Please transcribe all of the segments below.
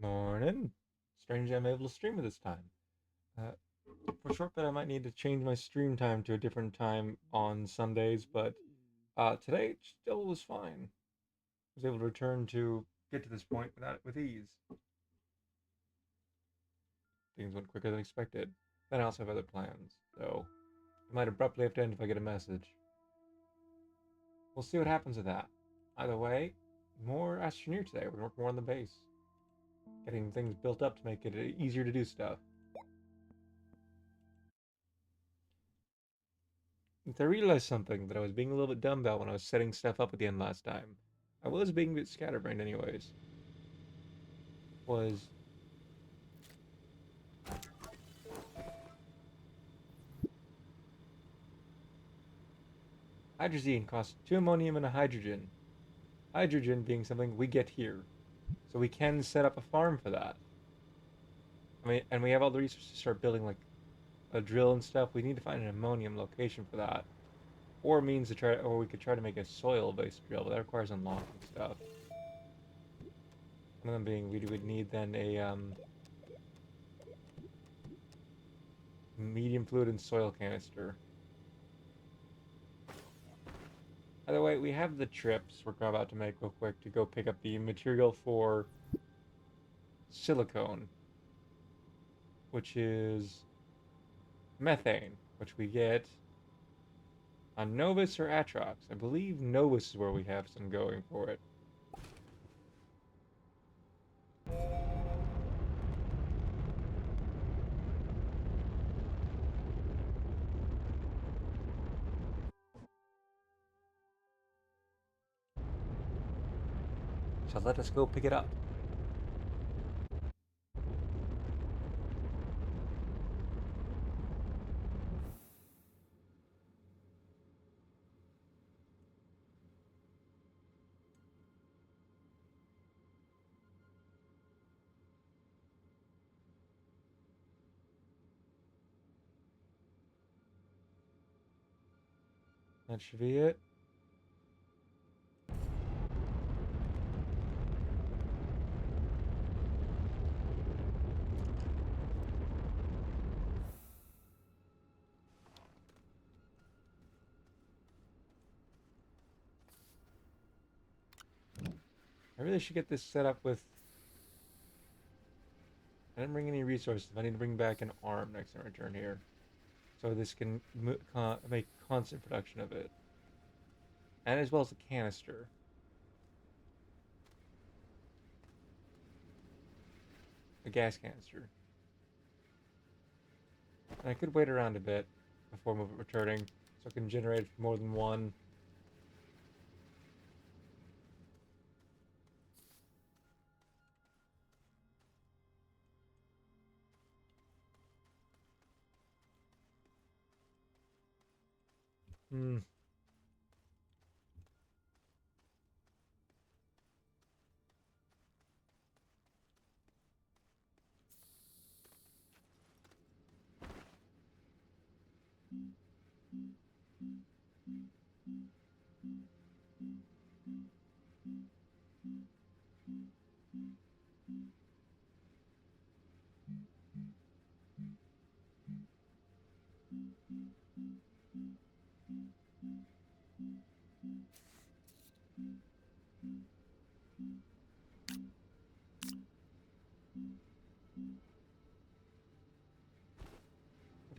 Morning. Strange I'm able to stream at this time. Uh, for a short bit, I might need to change my stream time to a different time on Sundays, but today it still was fine. I was able to return to get to this point with ease. Things went quicker than expected. Then I also have other plans, so it might abruptly have to end if I get a message. We'll see what happens with that. Either way, more Astroneer today. We're working more on the base, getting things built up to make it easier to do stuff. I realized something that I was being a little bit dumb about when I was setting stuff up at the end last time. I was being a bit scatterbrained, anyways. Was hydrazine costs 2 ammonium and a hydrogen. Hydrogen being something we get here. So we can set up a farm for that. I mean, and we have all the resources to start building like a drill and stuff. We need to find an ammonium location for that. Or means to try, or we could try to make a soil-based drill, but that requires unlocking stuff. One of them being we would need then a medium fluid and soil canister. By the way, we have the trips we're about to make real quick to go pick up the material for silicone, which is methane, which we get on Novus or Atrox. I believe Novus is where we have some going for it. So let us go pick it up. That should be it. I really should get this set up with. I didn't bring any resources. I need to bring back an arm next time I return here, so this can make constant production of it, and as well as a canister, a gas canister. And I could wait around a bit before returning, so I can generate more than one. Hmm.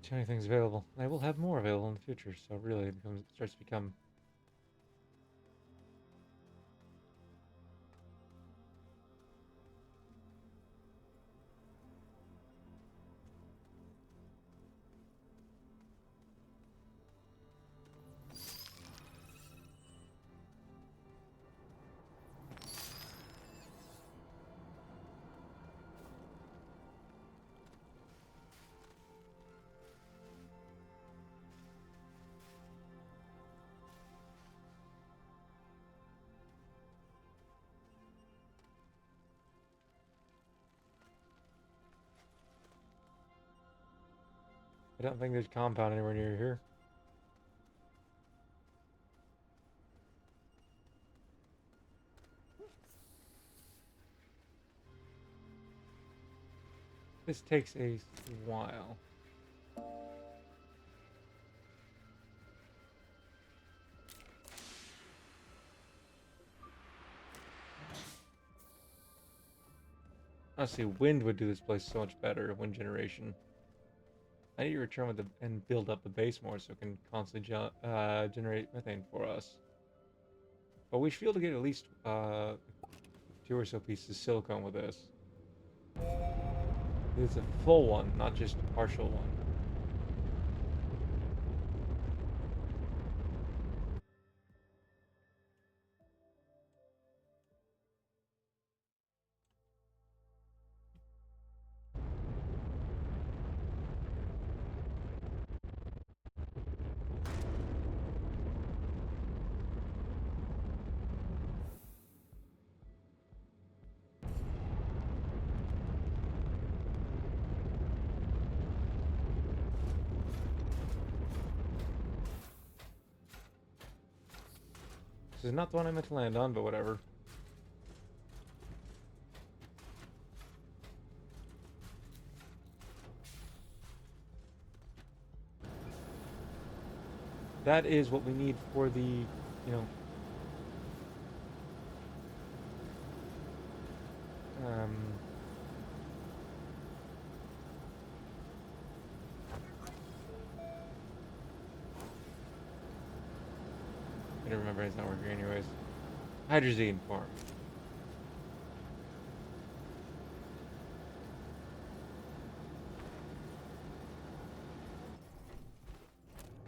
Too many things available. I will have more available in the future, so really it starts to become. I don't think there's compound anywhere near here. This takes a while. Honestly, wind would do this place so much better. Wind generation. I need to return with the and build up the base more so it can constantly generate methane for us. But we should be able to get at least 2 or so pieces of silicone with this. It's a full one, not just a partial one. This is not the one I meant to land on, but whatever. That is what we need for the, um, I don't remember, it's not working anyways. Hydrazine farm.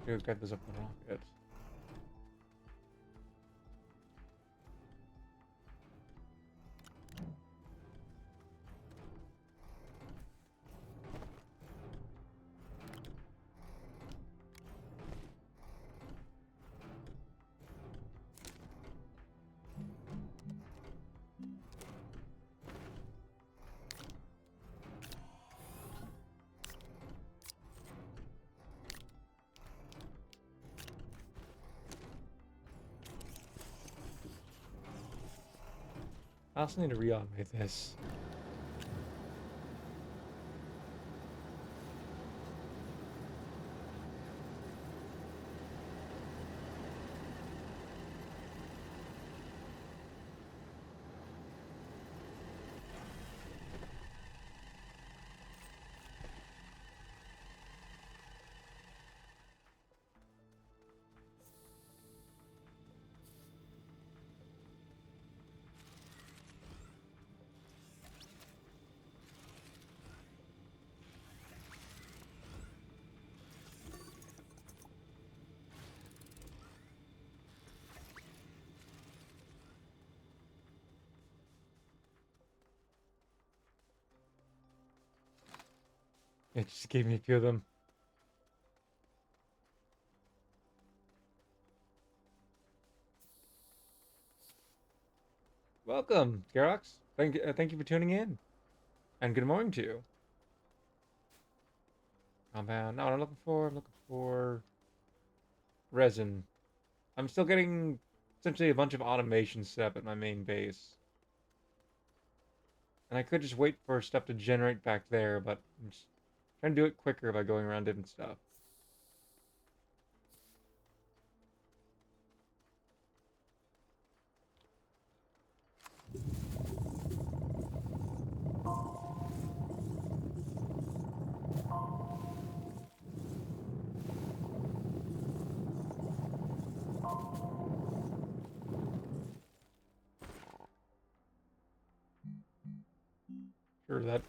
We've got this up the rocket. I also need to re-automate this. It just gave me a few of them. Welcome, Garox. Thank you for tuning in. And good morning to you. Compound. No, what I'm looking for resin. I'm still getting essentially a bunch of automation set up at my main base. And I could just wait for stuff to generate back there, but I'm just trying to do it quicker by going around different stuff. Sure, that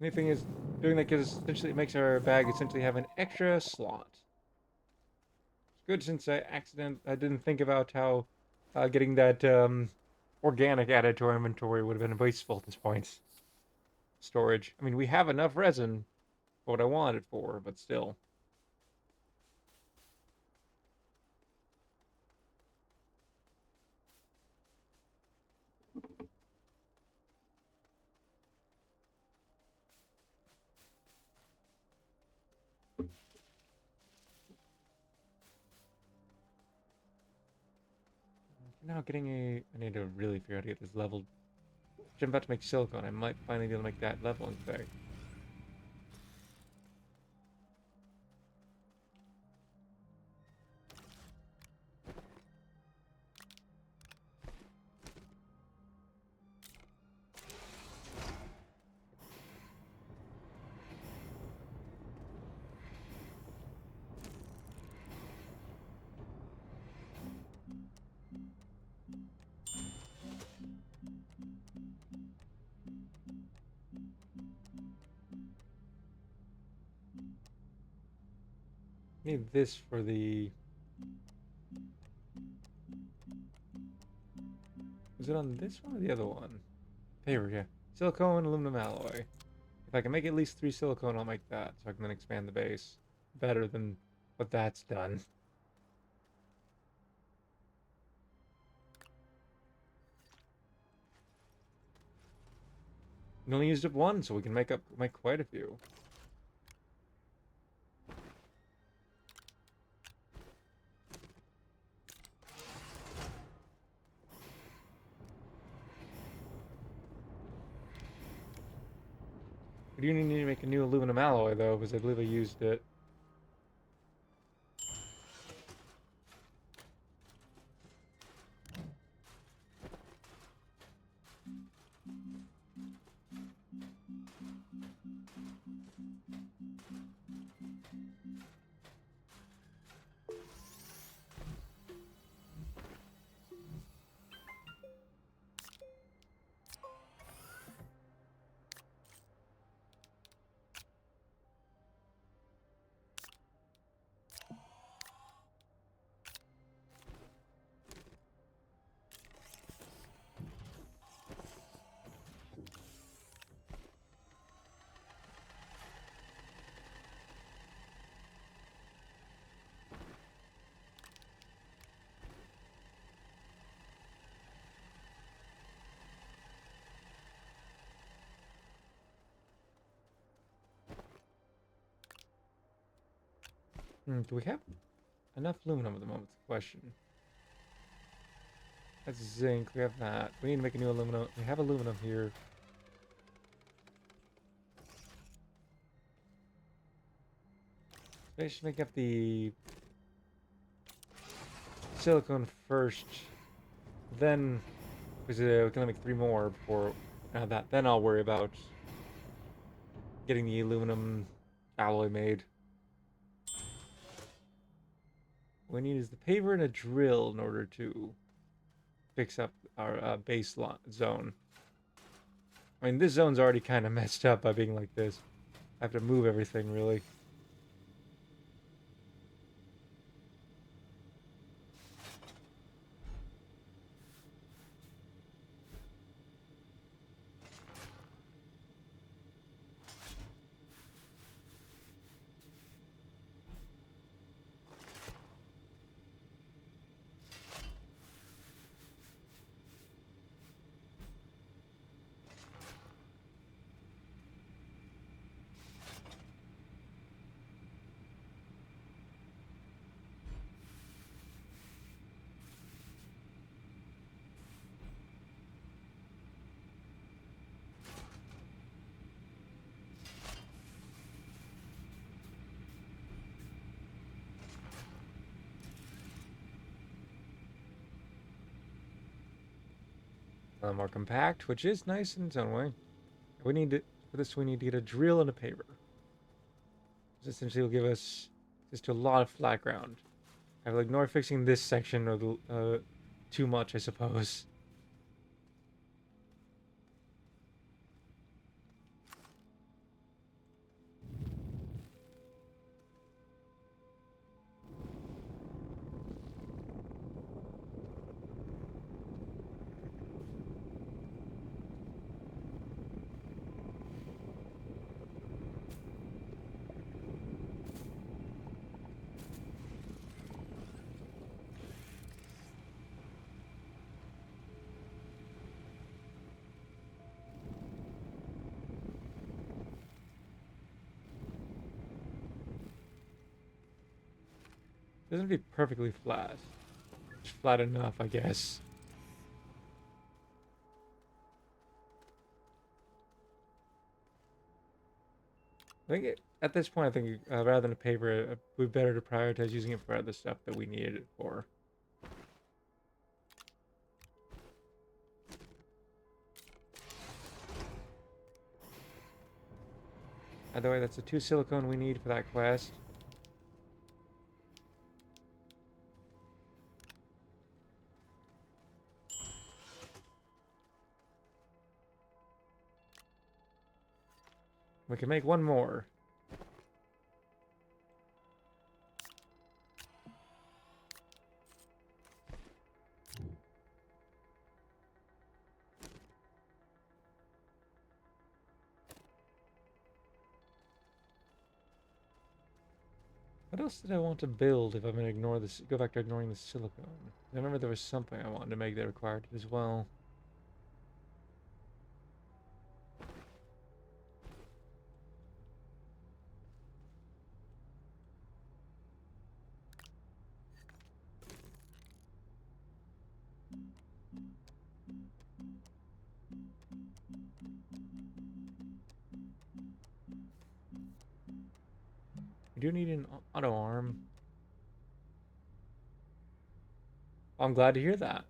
anything is doing that because essentially it makes our bag essentially have an extra slot. It's good since I didn't think about how getting that organic added to our inventory would have been wasteful at this point. Storage. I mean, we have enough resin for what I want it for, but still. Now I need to really figure out how to get this leveled. I'm about to make silicone. I might finally be able to make that leveling thing. Need this for the... Was it on this one or the other one? Paper, yeah. Silicone, aluminum alloy. If I can make at least 3 silicone, I'll make that, so I can then expand the base. Better than what that's done. We only used up one, so we can make quite a few. We do need to make a new aluminum alloy, though, because I believe I used it. Do we have enough aluminum at the moment? That's the question. That's zinc. We have that. We need to make a new aluminum. We have aluminum here. So I should make up the silicone first. Then, because we can only make 3 more before that. Then I'll worry about getting the aluminum alloy made. What we need is the paver and a drill in order to fix up our base zone. I mean, this zone's already kind of messed up by being like this. I have to move everything, really. More compact, which is nice in its own way. We need to, for this, we need to get a drill and a paver. This essentially will give us just a lot of flat ground. I will ignore fixing this section or the too much, I suppose. It doesn't be perfectly flat. It's flat enough, I guess. I think at this point, I think rather than a paper, it would be better to prioritize using it for other stuff that we needed it for. By the way, that's the 2 silicone we need for that quest. We can make 1 more. What else did I want to build if I'm gonna ignore this? Go back to ignoring the silicone. I remember there was something I wanted to make that required it as well. I do need an auto arm. I'm glad to hear that.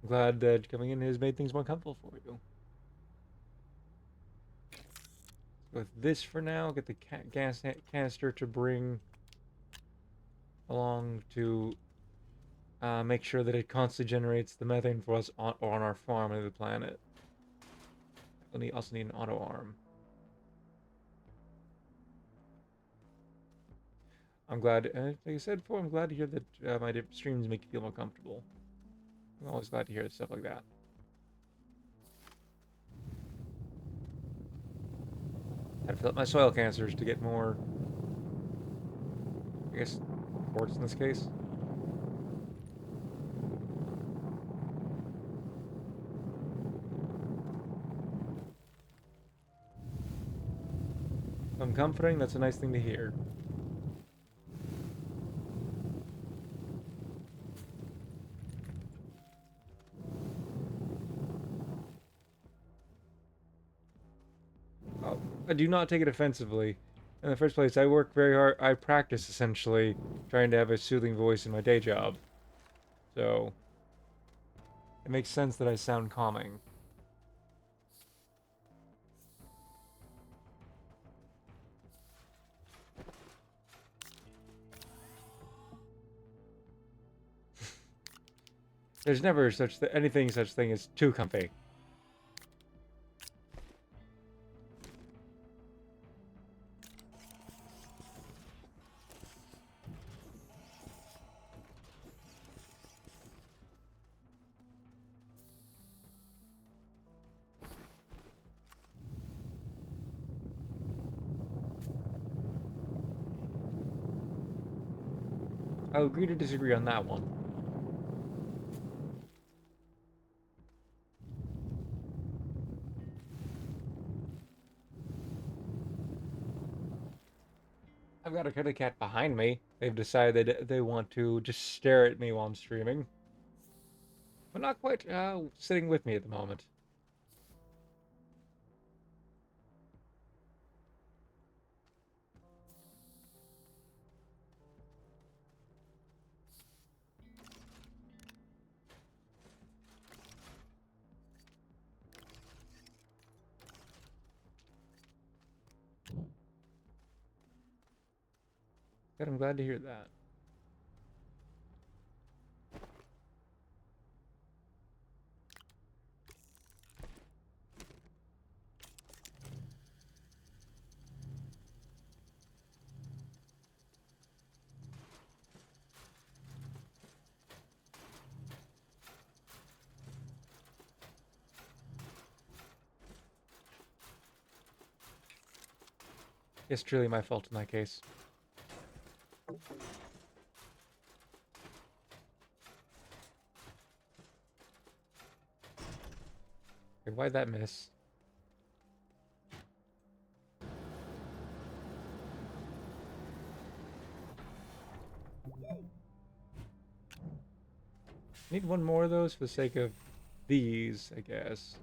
I'm glad that coming in has made things more comfortable for you. With this for now, get the gas canister to bring along to make sure that it constantly generates the methane for us on our farm of the planet. We also need an auto arm. I'm glad, like I said before, I'm glad to hear that my streams make you feel more comfortable. I'm always glad to hear stuff like that. I had to fill up my soil canisters to get more, I guess, quartz in this case. If I'm comforting, that's a nice thing to hear. Oh, I do not take it offensively. In the first place, I work very hard. I practice, essentially, trying to have a soothing voice in my day job. So, it makes sense that I sound calming. There's never anything such thing as too comfy. I'll agree to disagree on that one. I've got a kitty cat behind me. They've decided they want to just stare at me while I'm streaming. But not quite sitting with me at the moment. Good, I'm glad to hear that. It's truly my fault in that case. Okay, why'd that miss? Need one more of those for the sake of these, I guess.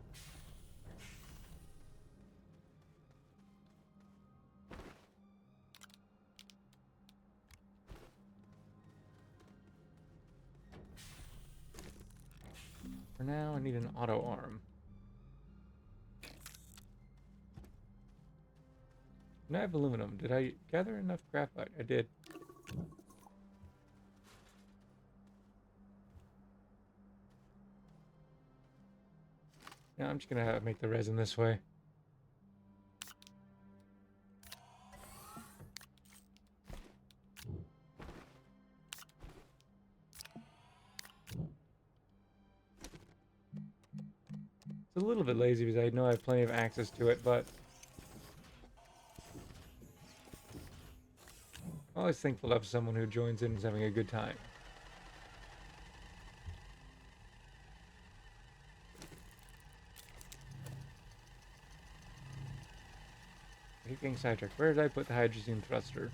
For now, I need an auto arm. And I have aluminum. Did I gather enough graphite? I did. Yeah, I'm just gonna make the resin this way. It's a little bit lazy because I know I have plenty of access to it, but... Well, always thankful to have someone who joins in and is having a good time. I keep getting sidetracked. Where did I put the hydrazine thruster?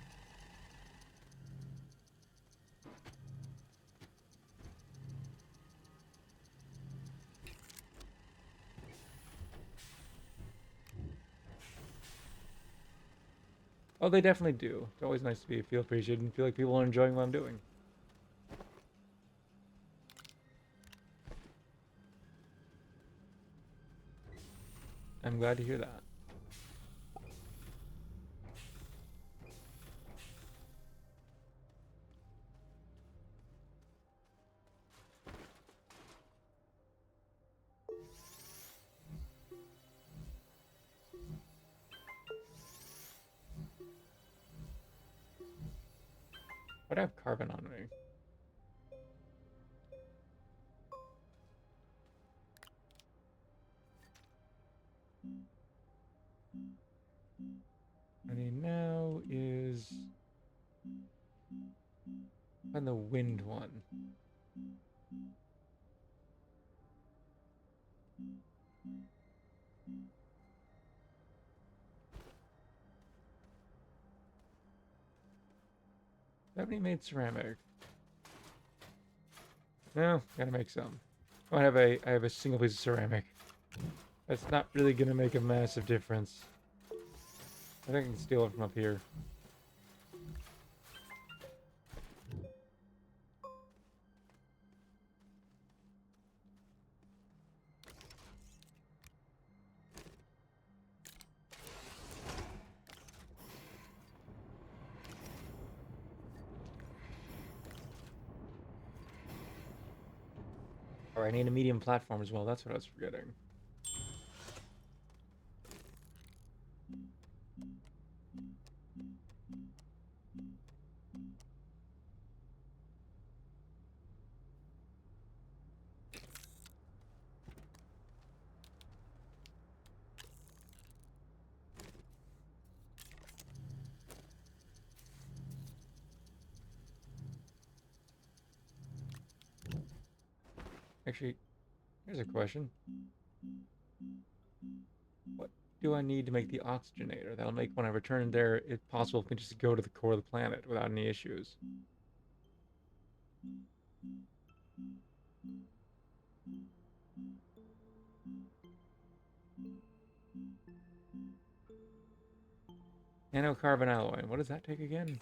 Oh, they definitely do. It's always nice to feel appreciated and feel like people are enjoying what I'm doing. I'm glad to hear that. Why do I have carbon on me? What I need now is find the wind one. Somebody made ceramic. No, gotta make some. Oh, I have a single piece of ceramic. That's not really gonna make a massive difference. I think I can steal it from up here. Or I need a medium platform as well. That's what I was forgetting. Actually, here's a question. What do I need to make the oxygenator? That'll make when I return there it possible for me just to go to the core of the planet without any issues. Nanocarbon alloy. What does that take again?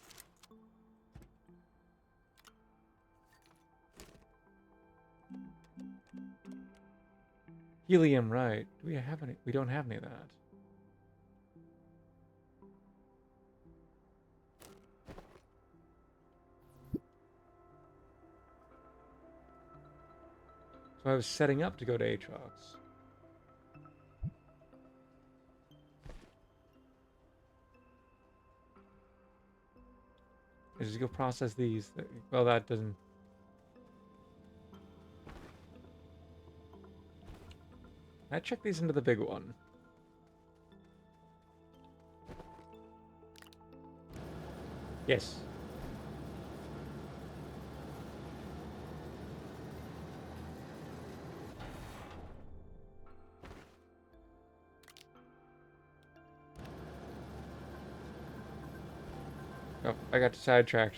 Helium, right. Do we have any? We don't have any of that. So I was setting up to go to Aatrox. I just go process these. Well, that doesn't... I check these into the big one. Yes. Oh, I got sidetracked.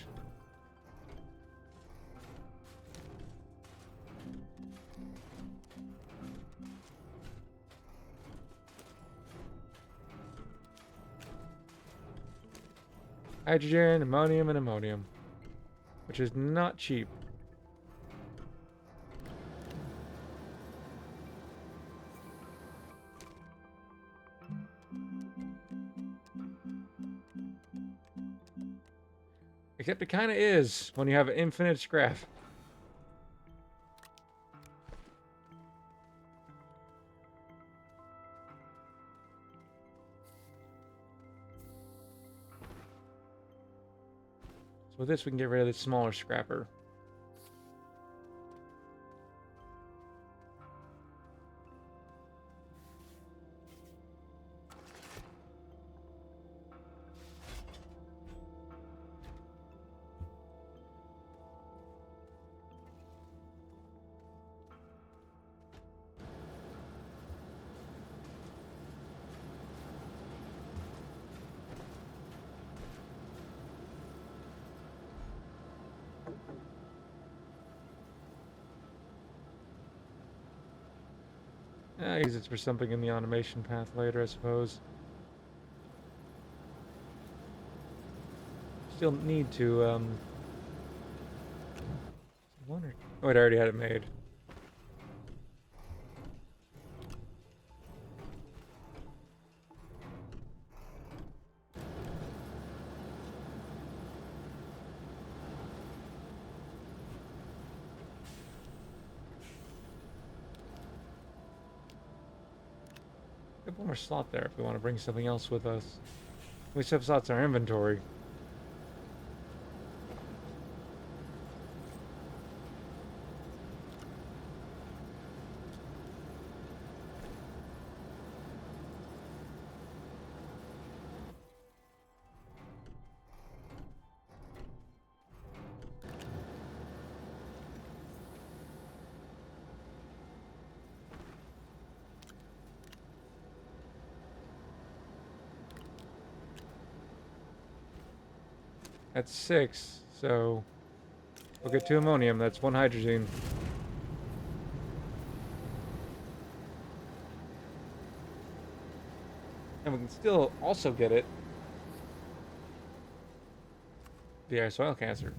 Hydrogen, ammonium, and ammonium. Which is not cheap. Except it kind of is when you have infinite scrap. So with this, we can get rid of the smaller scrapper. I use it for something in the automation path later, I suppose. Still need to, one or... Oh, wait, I already had it made. We have one more slot there if we want to bring something else with us. We still have slots in our inventory. That's 6, so we'll get 2 ammonium. That's 1 hydrogen. And we can still also get it via soil cancer.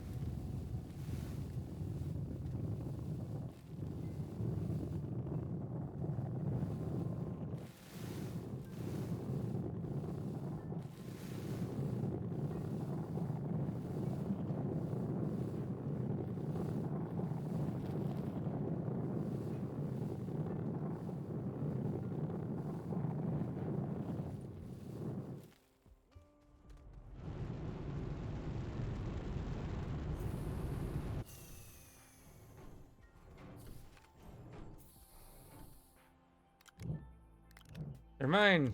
They're mine.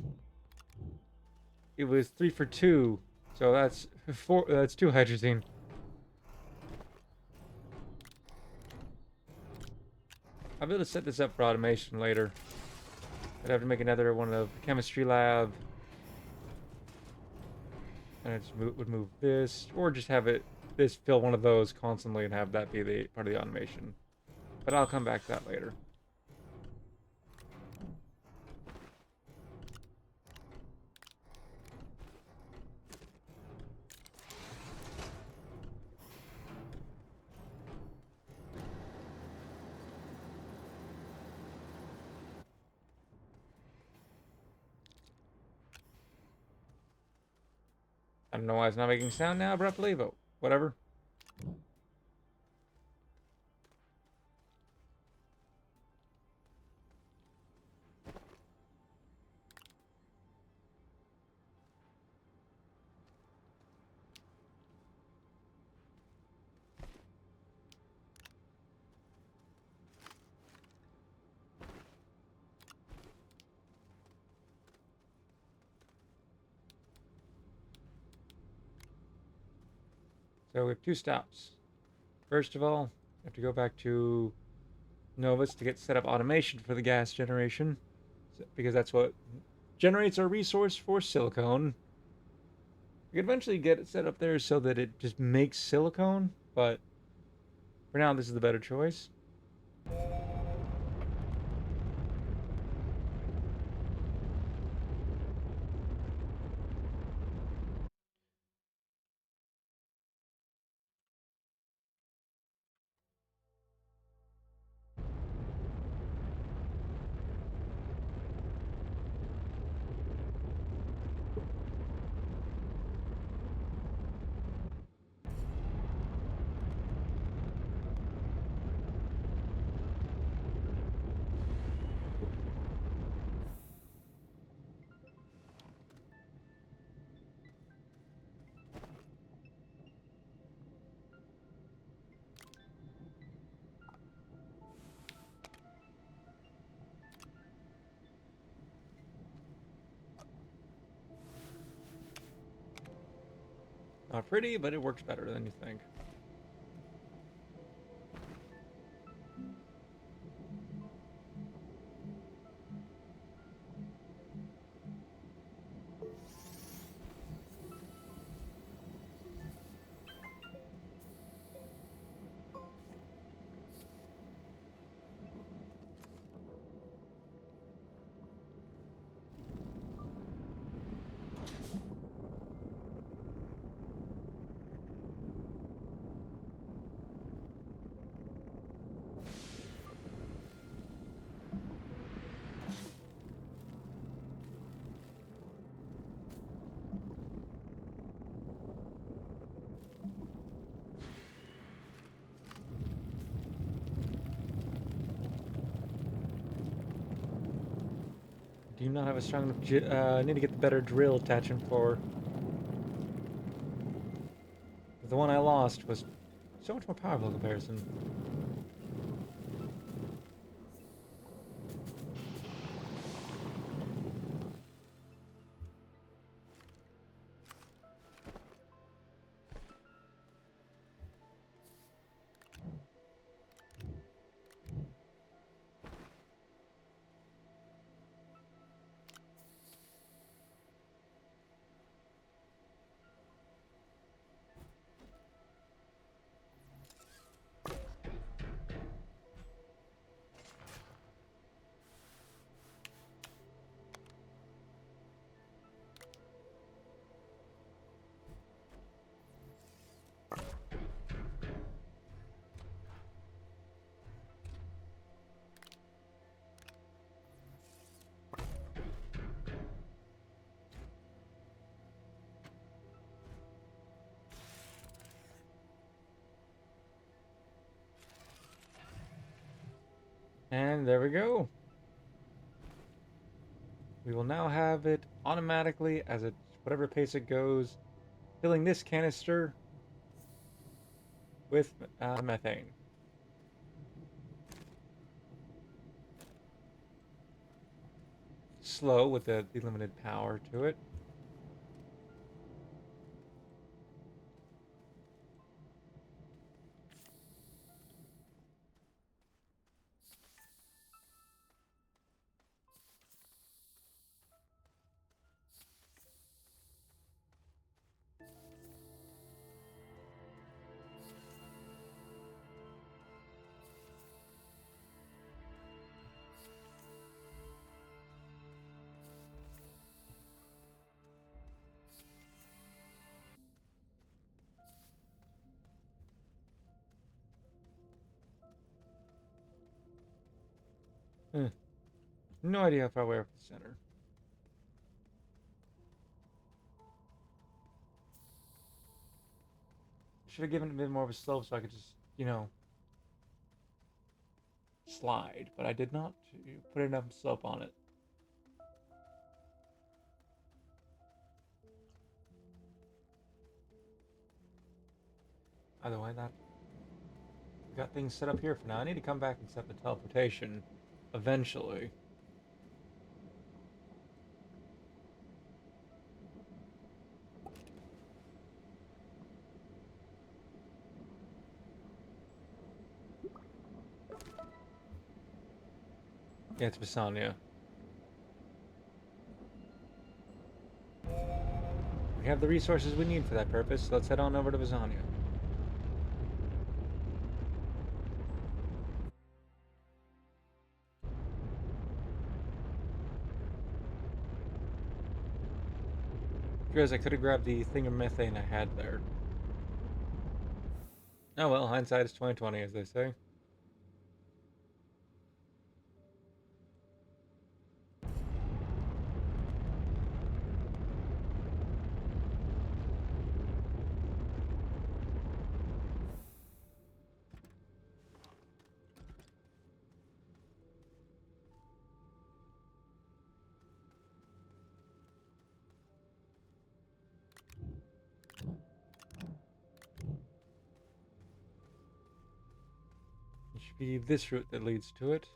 It was 3 for 2, so that's 4. That's 2 hydrogen. I'll be able to set this up for automation later. I'd have to make another one of the chemistry lab. And I just would move this, or just have this fill one of those constantly and have that be the part of the automation. But I'll come back to that later. I don't know why it's not making sound now abruptly, but whatever. So we have 2 stops. First of all, we have to go back to Novus to get set up automation for the gas generation, because that's what generates our resource for silicone. We could eventually get it set up there so that it just makes silicone, but for now, this is the better choice. Not pretty, but it works better than you think. do not have a strong enough. I need to get the better drill attachment for. The one I lost was so much more powerful in comparison. And there we go. We will now have it automatically as it whatever pace it goes, filling this canister with methane. Slow with the limited power to it. Hmm. No idea how far away from the center. Should have given it a bit more of a slope so I could just, slide, but I did not put enough slope on it. Either way, that got things set up here for now. I need to come back and set the teleportation eventually. Yeah, it's Basania. We have the resources we need for that purpose, so let's head on over to Basania. Because I could have grabbed the thing of methane I had there. Oh well, hindsight is 2020, as they say. It should be this route that leads to it.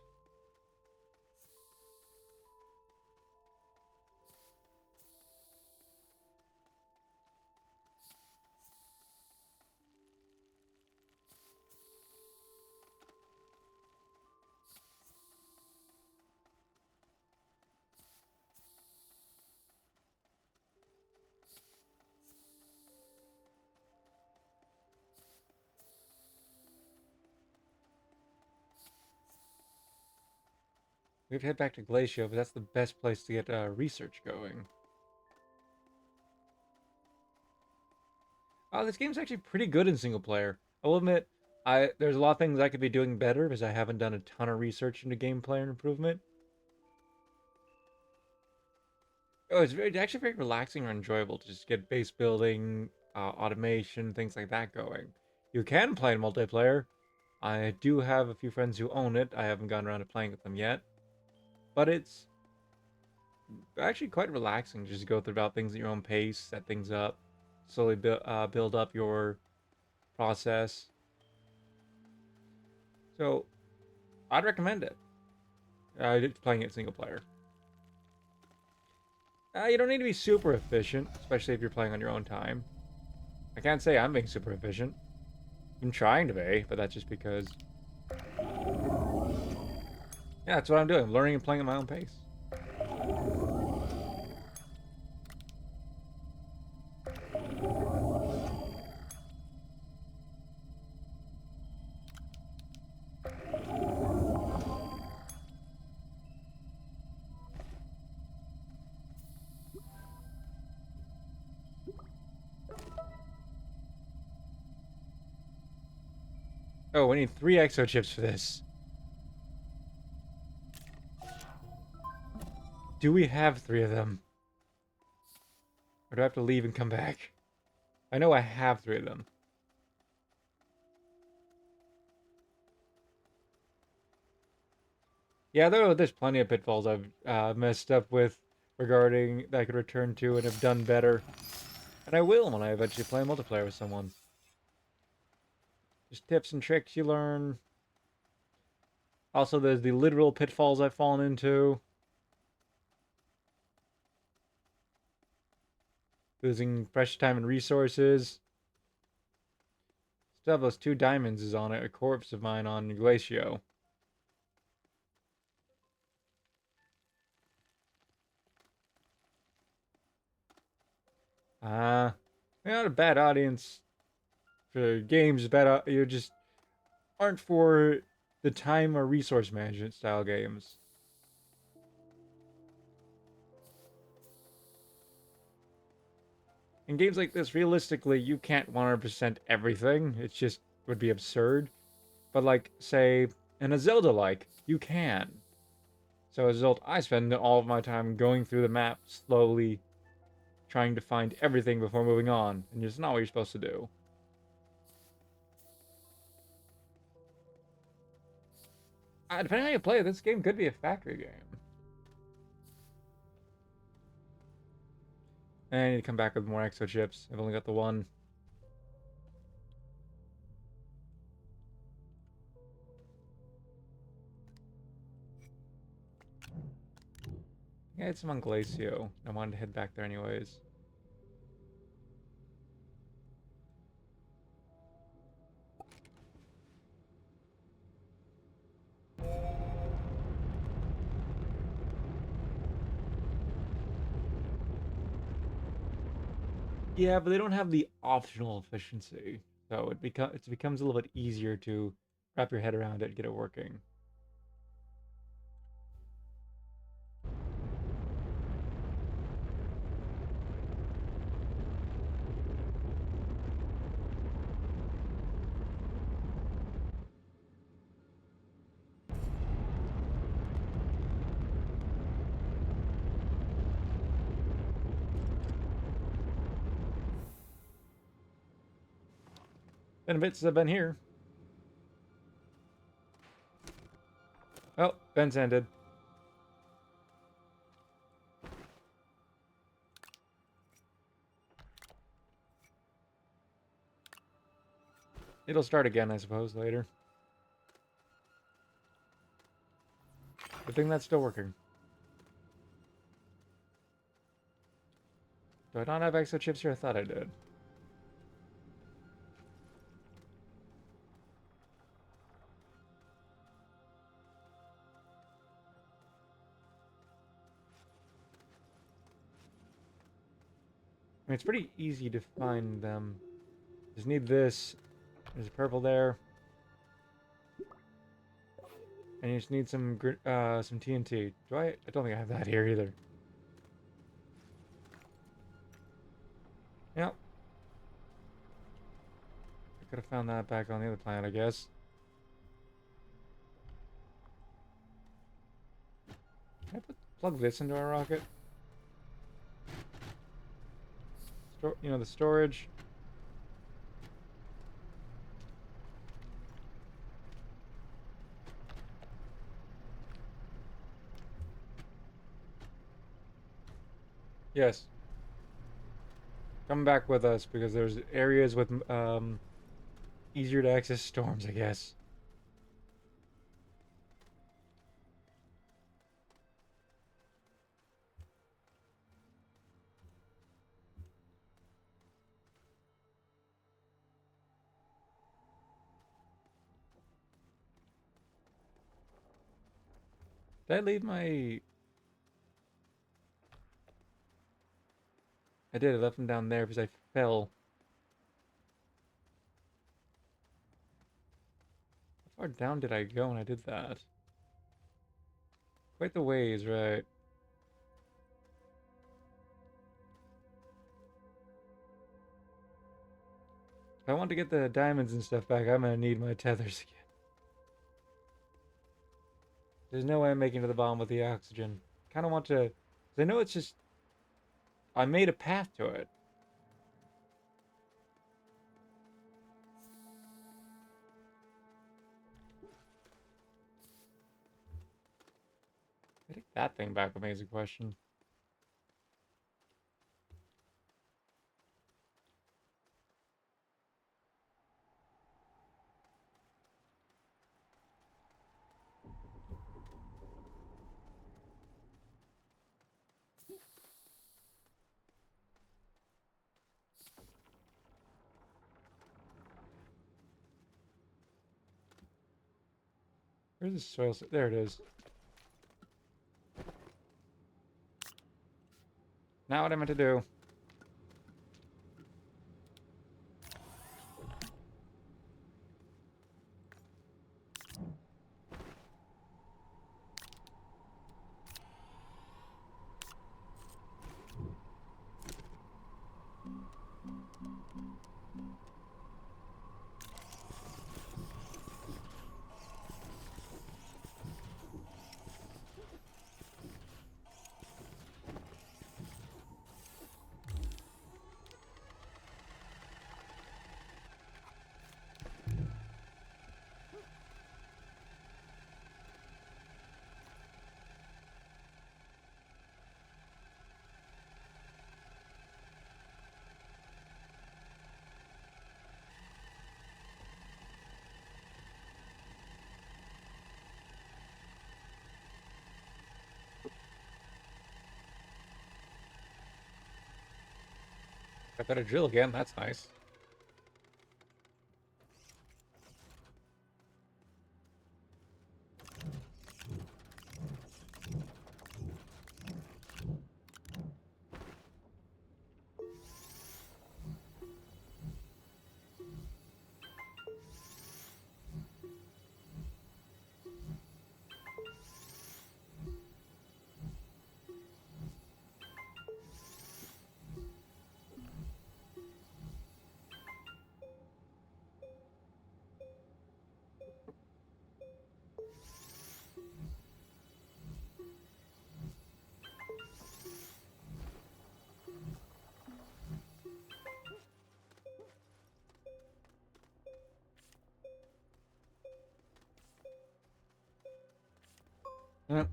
We have to head back to Glacio, but that's the best place to get research going. This game's actually pretty good in single player. I will admit, there's a lot of things I could be doing better because I haven't done a ton of research into gameplay and improvement. Oh, it's actually very relaxing or enjoyable to just get base building, automation, things like that going. You can play in multiplayer. I do have a few friends who own it. I haven't gotten around to playing with them yet, but it's actually quite relaxing. Just go through about things at your own pace, set things up, slowly build up your process. So I'd recommend it. Playing it single player. You don't need to be super efficient, especially if you're playing on your own time. I can't say I'm being super efficient. I'm trying to be, but that's just because, yeah, that's what I'm doing. I'm learning and playing at my own pace. Oh, we need 3 exo chips for this. Do we have 3 of them? Or do I have to leave and come back? I know I have 3 of them. Yeah, there's plenty of pitfalls I've messed up with regarding that I could return to and have done better. And I will when I eventually play multiplayer with someone. Just tips and tricks you learn. Also, there's the literal pitfalls I've fallen into. Losing precious time and resources. Still have those 2 diamonds is on it, a corpse of mine on Glacio. You're not a bad audience for games, bad, you just aren't for the time or resource management style games. In games like this, realistically, you can't 100% everything. It just would be absurd. But like, say, in a Zelda-like, you can. So as a result, I spend all of my time going through the map slowly, trying to find everything before moving on, and it's not what you're supposed to do. Depending on how you play, this game could be a factory game. And I need to come back with more exo chips. I've only got the one. I had some on Glacio. I wanted to head back there anyways. Yeah, but they don't have the optional efficiency. So it becomes a little bit easier to wrap your head around it and get it working. Been a bit since I've been here. Oh, Ben's ended. It'll start again, I suppose, later. Good thing that's still working. Do I not have exo chips here? I thought I did. I mean, it's pretty easy to find them. Just need this. There's a purple there. And you just need some TNT. Do I? I don't think I have that here either. Yep. I could have found that back on the other planet, I guess. Can I plug this into our rocket? The storage. Yes. Come back with us because there's areas with easier to access storms, I guess. Did I leave my... I did. I left them down there because I fell. How far down did I go when I did that? Quite the ways, right? If I want to get the diamonds and stuff back, I'm gonna need my tethers again. There's no way I'm making it to the bottom with the oxygen. Kind of want to... 'cause I know it's just... I made a path to it. I think that thing back would me is a question. Where's the soil? There it is. Now what I meant to do. I better drill again. That's nice. Yep.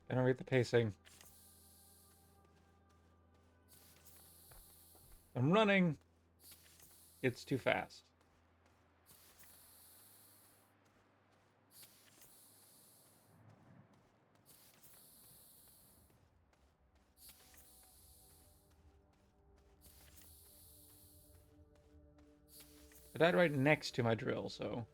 Gonna read the pacing. I'm running. It's too fast. I died right next to my drill, so...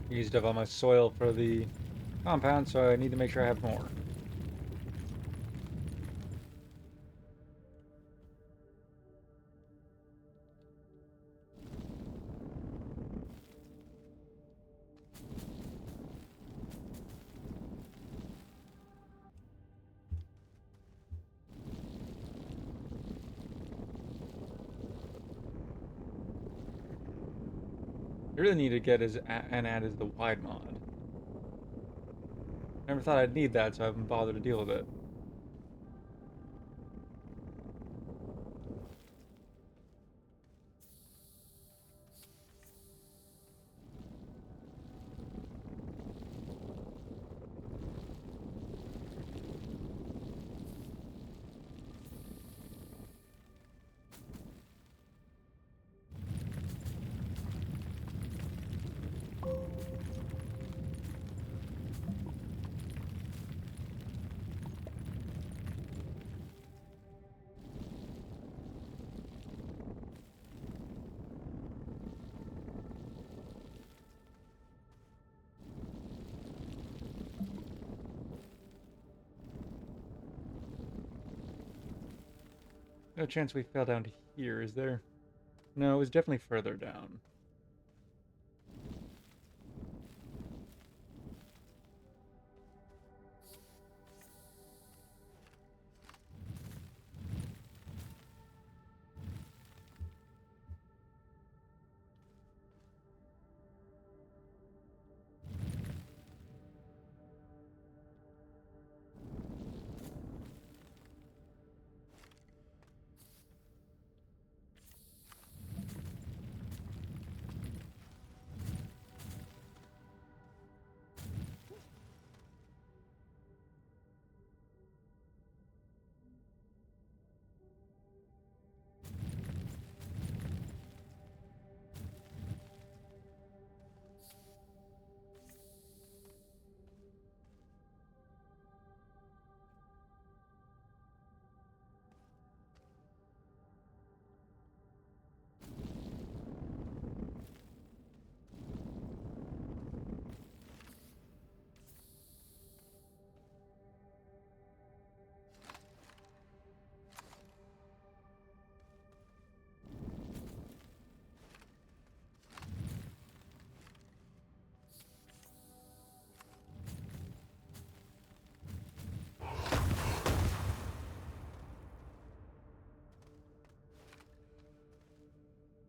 Used up all my soil for the compound, so I need to make sure I have more. I really need to get and add is the wide mod. Never thought I'd need that, so I haven't bothered to deal with it. No chance we fell down to here, is there? No, it was definitely further down.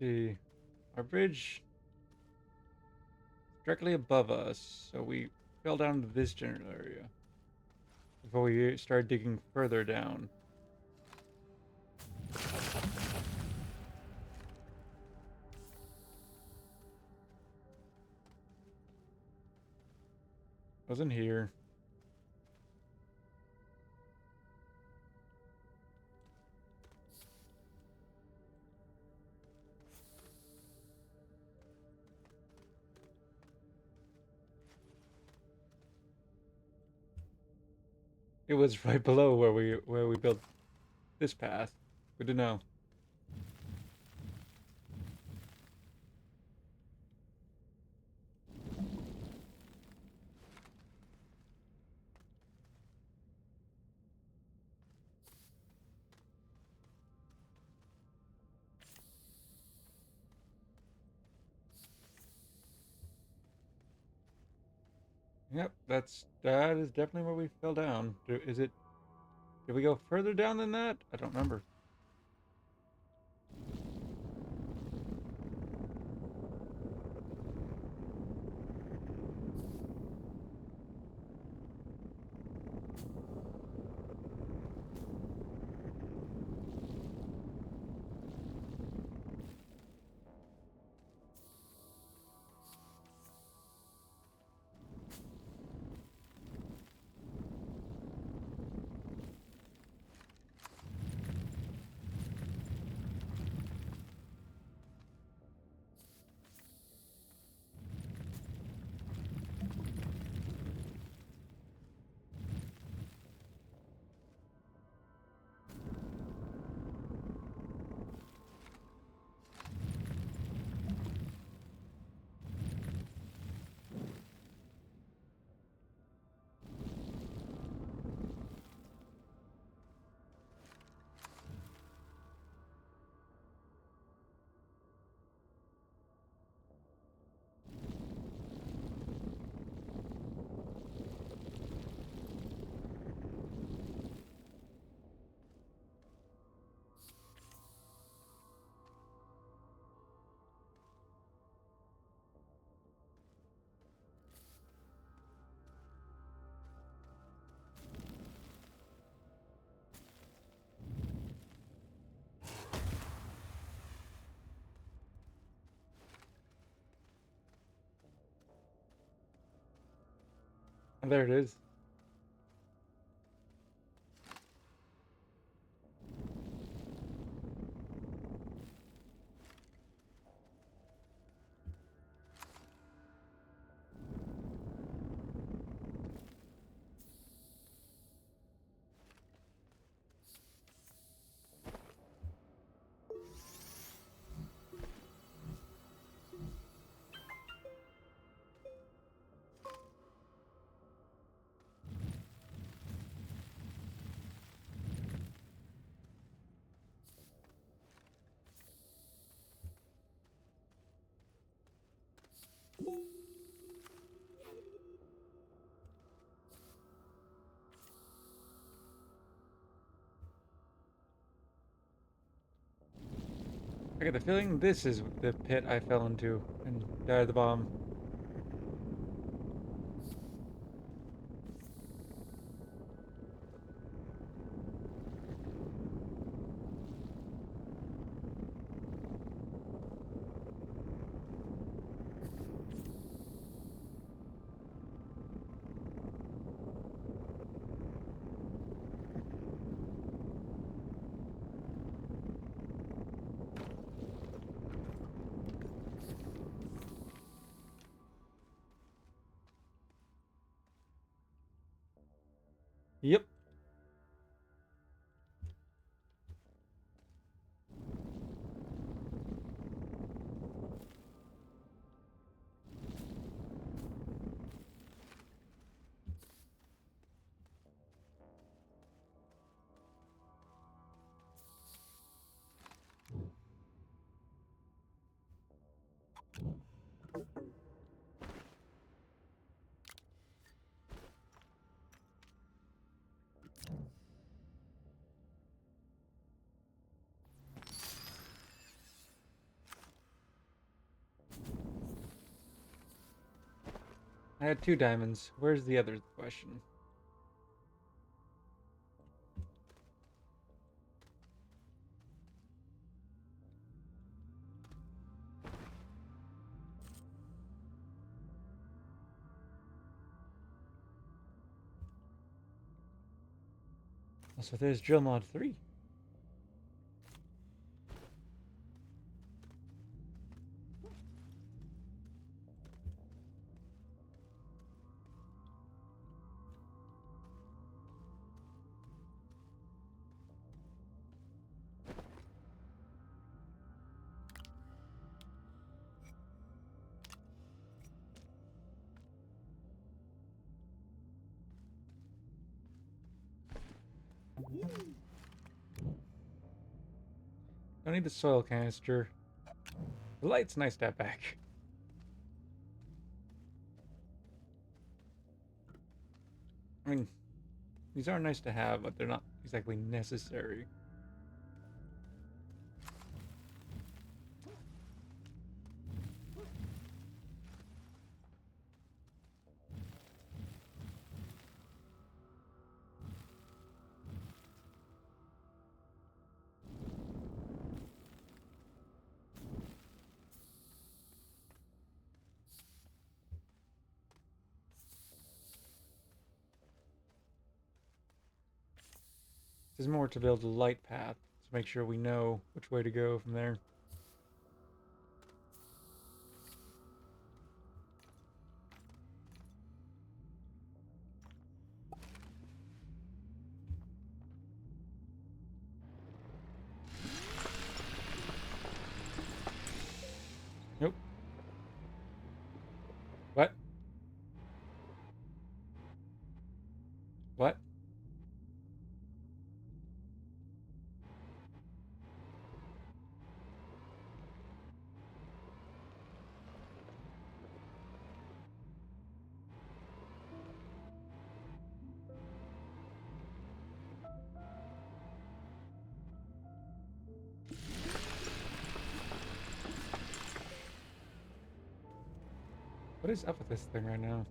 See, our bridge directly above us, so we fell down to this general area before we started digging further down. Wasn't here. It was right below where we built this path. Good to know. Yep, that is definitely where we fell down. Is it? Did we go further down than that? I don't remember. There it is. I get the feeling this is the pit I fell into and died at the bottom. Yep. I had 2 diamonds. Where's the other question? Also, there's drill mod 3. Don't need the soil canister. The light's nice to have back. I mean, these are nice to have, but they're not exactly necessary. This is more to build a light path to make sure we know which way to go from there. Nope. What? What? What is up with this thing right now?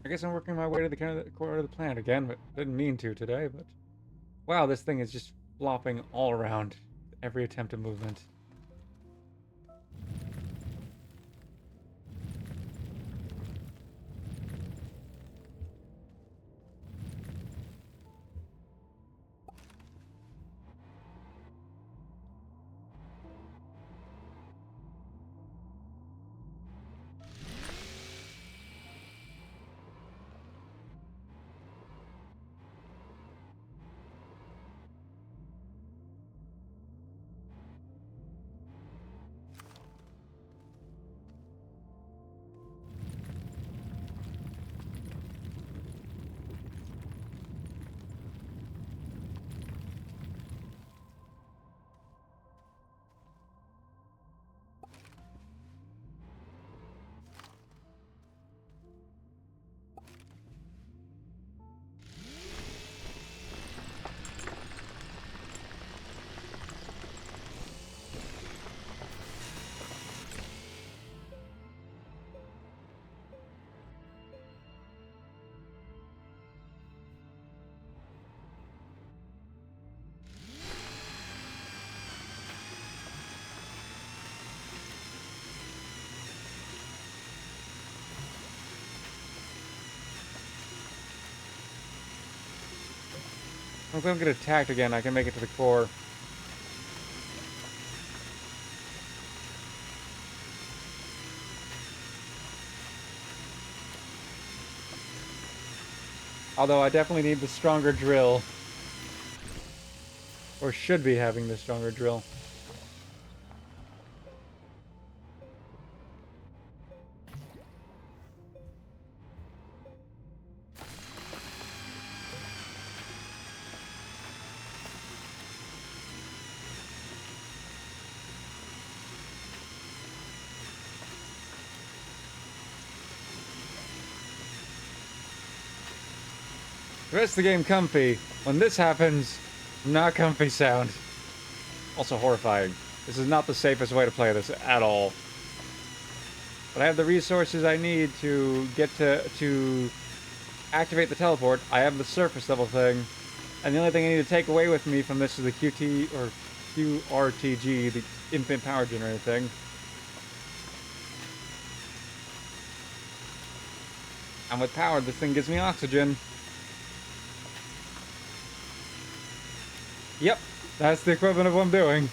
I guess I'm working my way to the core of the planet again, but didn't mean to today, but... Wow, this thing is just flopping all around every attempt at movement. If I don't get attacked again, I can make it to the core. Although I definitely need the stronger drill. Or should be having the stronger drill. The rest of the game comfy. When this happens, not comfy sound. Also horrifying. This is not the safest way to play this at all. But I have the resources I need to get to activate the teleport. I have the surface level thing. And the only thing I need to take away with me from this is the QT or QRTG, the infinite power generator thing. And with power, this thing gives me oxygen. Yep, that's the equivalent of what I'm doing.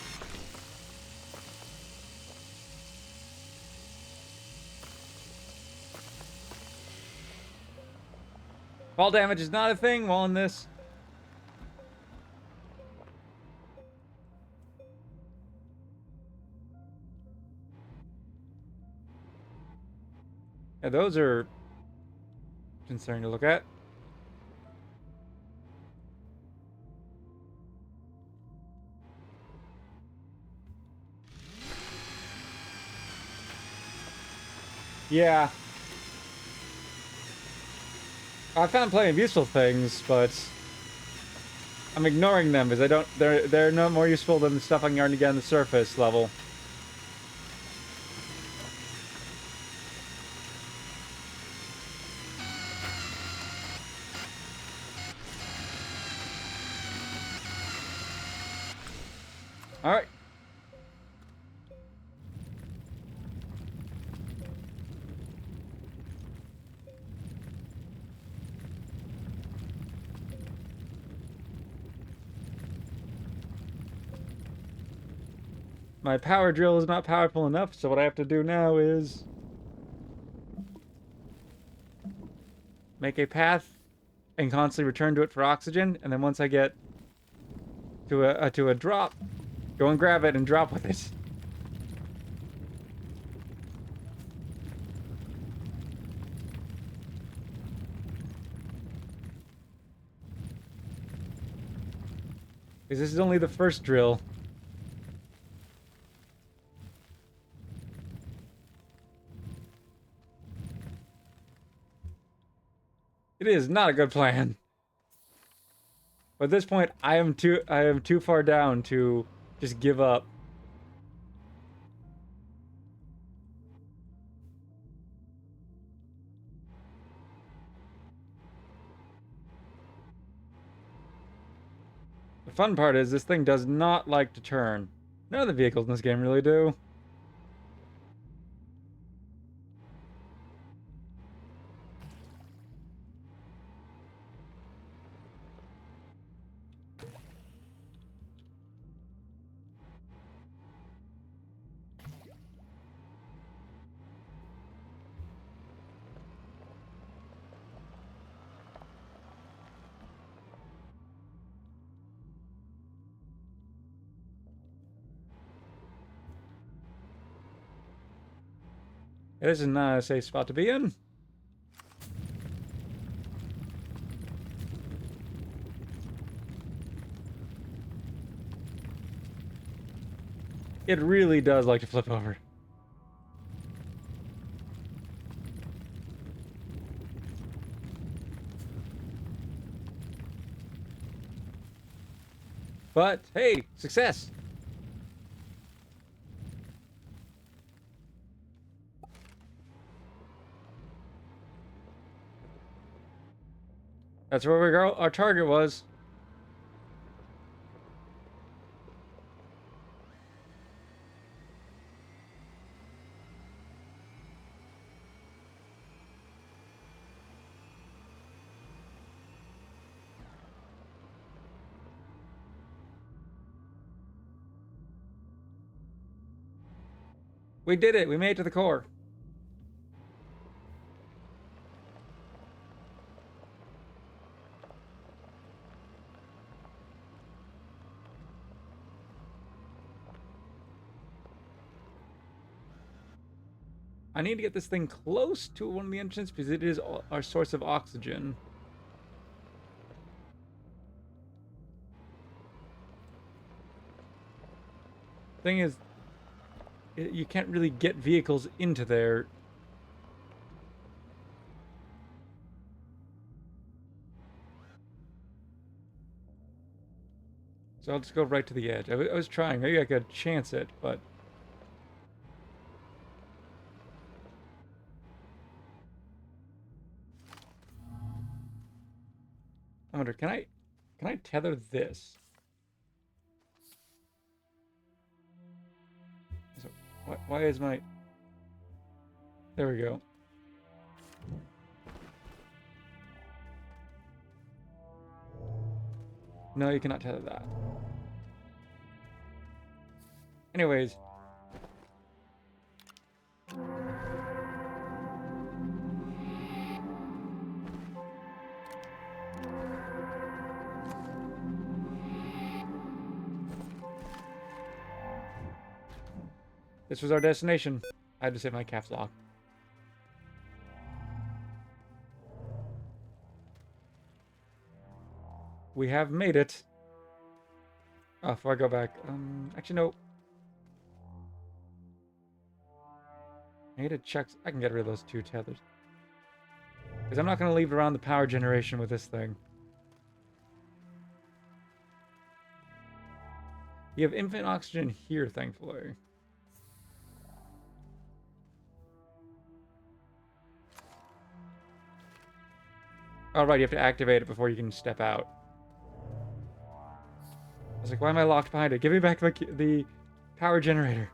Fall damage is not a thing while in this. Yeah, those are concerning to look at. Yeah. I found plenty of useful things, but I'm ignoring them because I don't. They're no more useful than the stuff I can already get on the surface level. All right. My power drill is not powerful enough, so what I have to do now is make a path and constantly return to it for oxygen, and then once I get to a drop, go and grab it and drop with it. Because this is only the first drill. It is not a good plan. But at this point, I am too far down to just give up. fun part is this thing does not like to turn. None of the vehicles in this game really do. This is not a safe spot to be in. It really does like to flip over. But, hey, success! That's where our target was. We did it. We made it to the core. I need to get this thing close to one of the entrances because it is our source of oxygen. Thing is, you can't really get vehicles into there. So I'll just go right to the edge. I was trying. Maybe I could chance it, but... I wonder, can I tether this? So, why is my... There we go. No, you cannot tether that. Anyways. This was our destination. I had to say my caps lock. We have made it. Oh, if I go back, actually no. I need to check. I can get rid of those two tethers. Because I'm not going to leave around the power generation with this thing. You have infinite oxygen here, thankfully. Oh, right, you have to activate it before you can step out. I was like, why am I locked behind it? Give me back the power generator.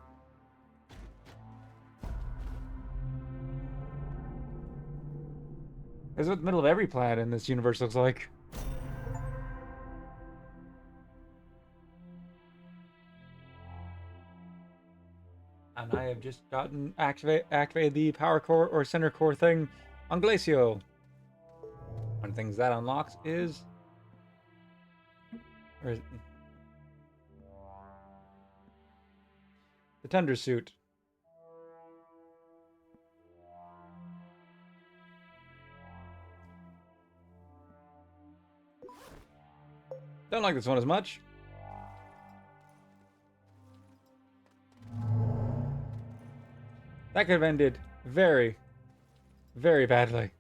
This is what the middle of every planet in this universe looks like. And I have just gotten activated the power core or center core thing on Glacio. One of the things that unlocks is... Where is it? The Tundra suit. Don't like this one as much. That could have ended very, very badly.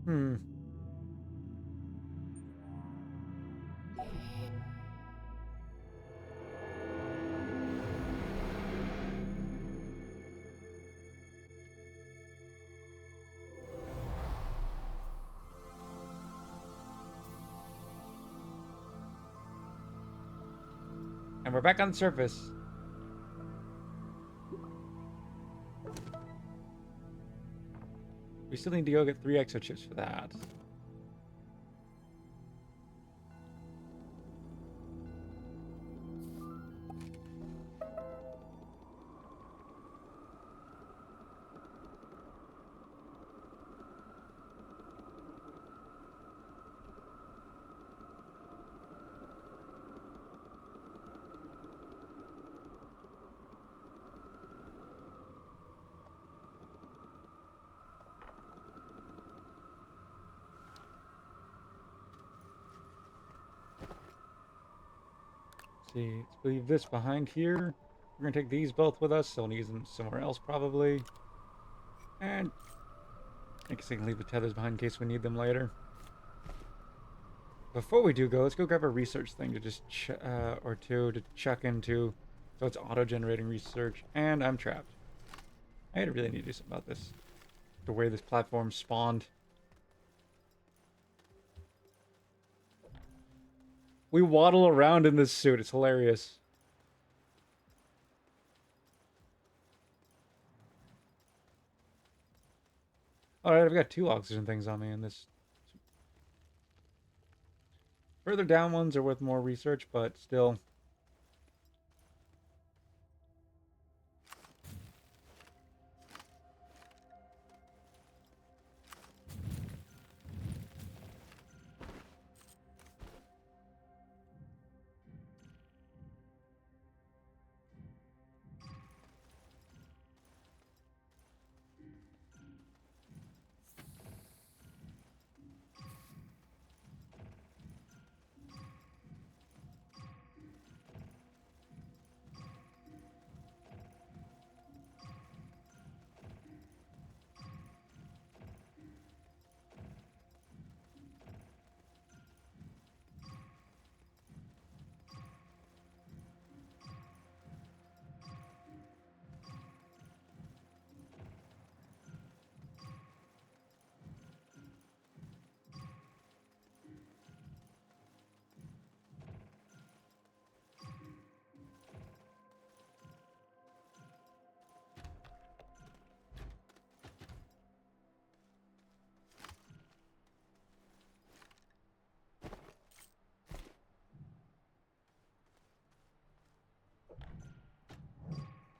Hmm. And we're back on the surface. We still need to go get 3 exochips for that. See, let's leave this behind here. We're gonna take these both with us, so we'll use them somewhere else probably. And I guess I can leave the tethers behind in case we need them later. Before we do go, let's go grab a research thing to just or two to check into. So it's auto-generating research, and I'm trapped. I really need to do something about this. The way this platform spawned. We waddle around in this suit. It's hilarious. Alright, I've got 2 oxygen things on me in this. Further down ones are worth more research, but still.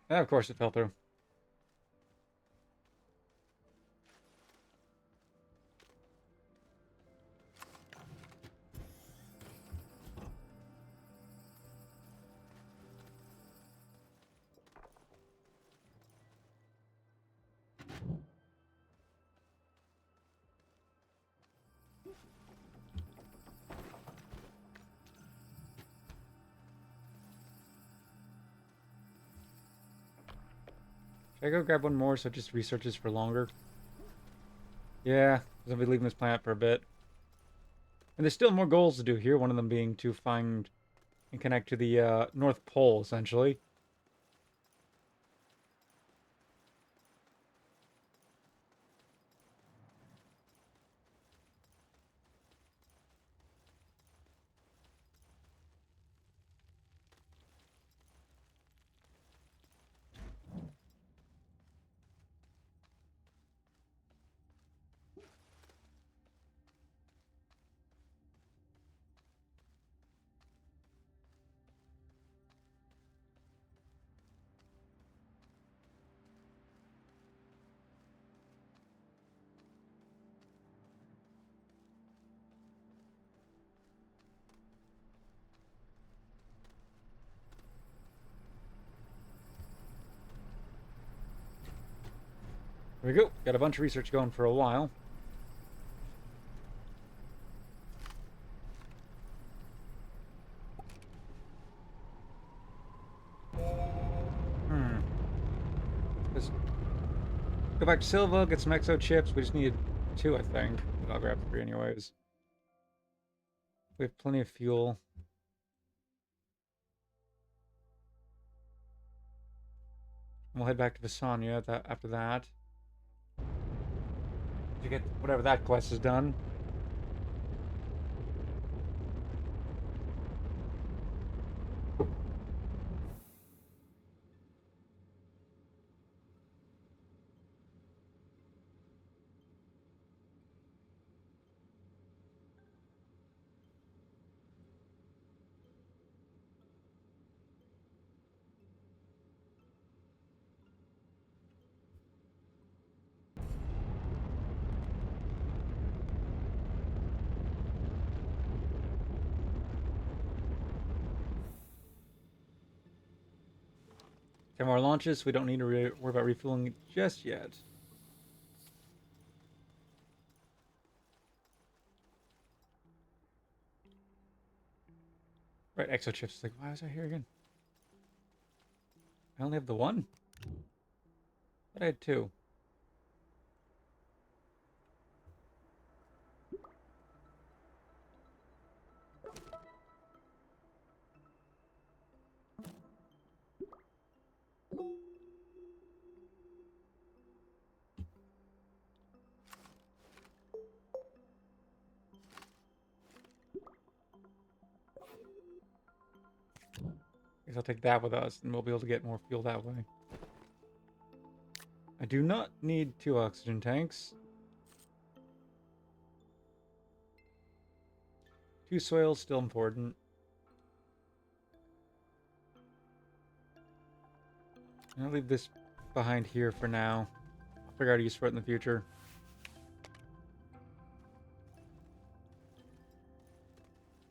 Yeah, of course it fell through. Should I go grab one more so it just researches for longer? Yeah, because I'll be leaving this planet for a bit. And there's still more goals to do here, one of them being to find and connect to the North Pole, essentially. There we go. Got a bunch of research going for a while. Let's go back to Silva, get some exo chips. We just needed 2, I think. but I'll grab 3 anyways. We have plenty of fuel. And we'll head back to Visanya after that. To get whatever that quest is done. Ten more launches. We don't need to worry about refueling just yet. Right, exochips. Like, why was I here again? I only have the one? But I had 2. Guess I'll take that with us, and we'll be able to get more fuel that way. I do not need 2 oxygen tanks. 2 soils, still important. I'll leave this behind here for now. I'll figure out a use for it in the future.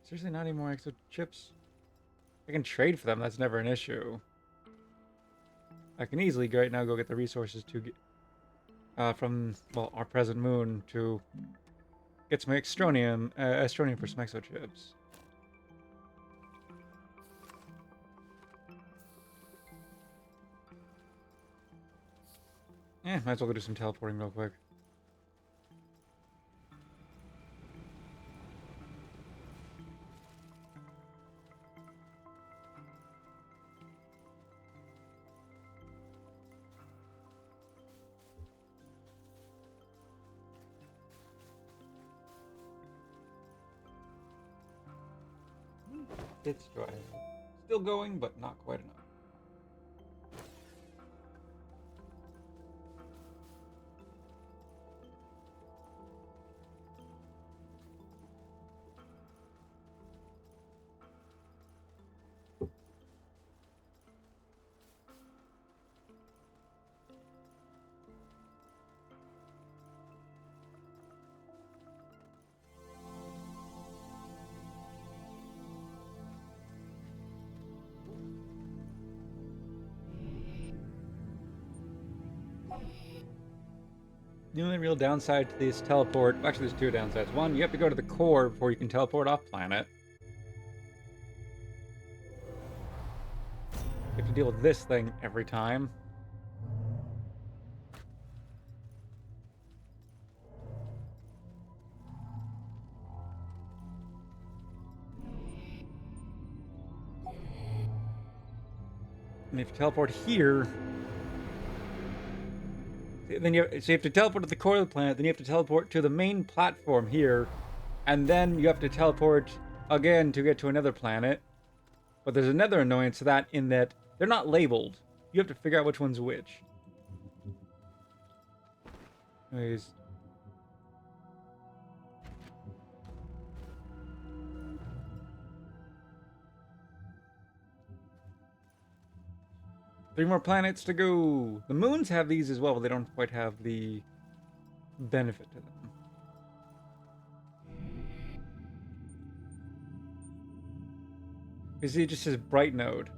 Seriously, not any more exo chips? I can trade for them, that's never an issue. I can easily right now go get the resources to get from, well, our present moon to get some Astronium for some exo chips. Might as well go do some teleporting real quick. It's dry. Still going, but not quite enough. The only real downside to this teleport, actually there's 2 downsides. One, you have to go to the core before you can teleport off planet. You have to deal with this thing every time. And if you teleport here, then you have to teleport to the core of the planet, then you have to teleport to the main platform here, and then you have to teleport again to get to another planet. But there's another annoyance to that in that they're not labeled. You have to figure out which one's which. Anyways. Three more planets to go. The moons have these as well, but they don't quite have the benefit to them. You see, it just says bright node.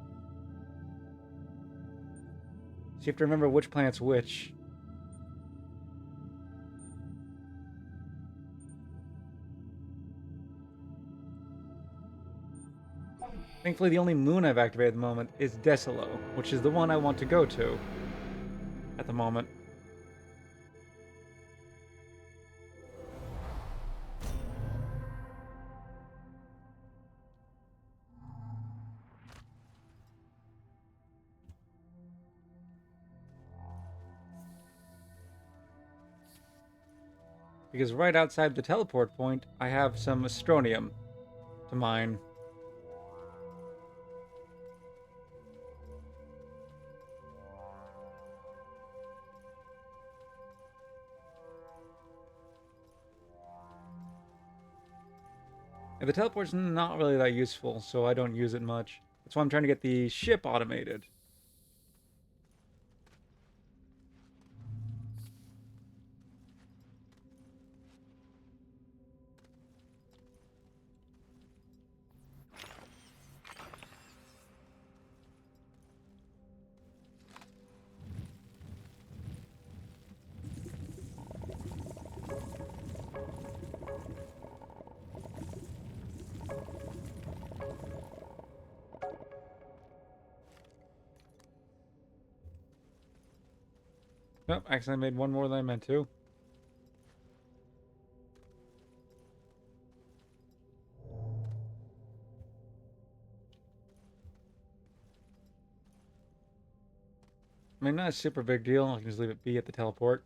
So you have to remember which planet's which. Thankfully, the only moon I've activated at the moment is Desilo, which is the one I want to go to at the moment. Because right outside the teleport point, I have some astronium to mine. And the teleport's not really that useful, so I don't use it much. That's why I'm trying to get the ship automated. Nope, accidentally made one more than I meant to. I mean, not a super big deal. I can just leave it be at the teleport.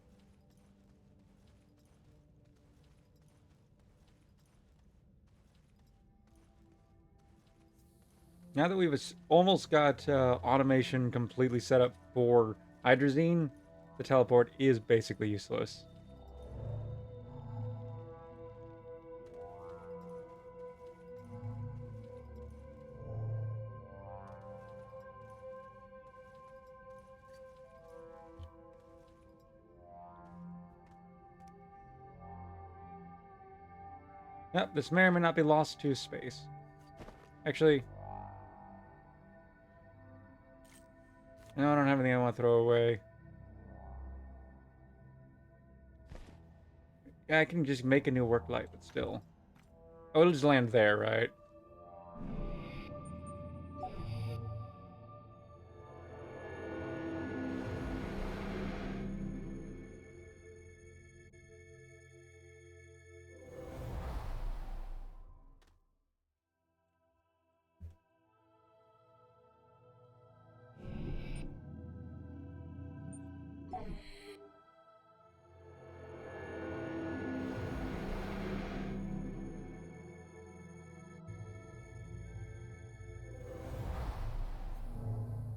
Now that we've almost got automation completely set up for hydrazine, the teleport is basically useless. Yep, this may or may not be lost to space. Actually, no, I don't have anything I want to throw away. Yeah, I can just make a new work light, but still. Oh, it'll just land there, right?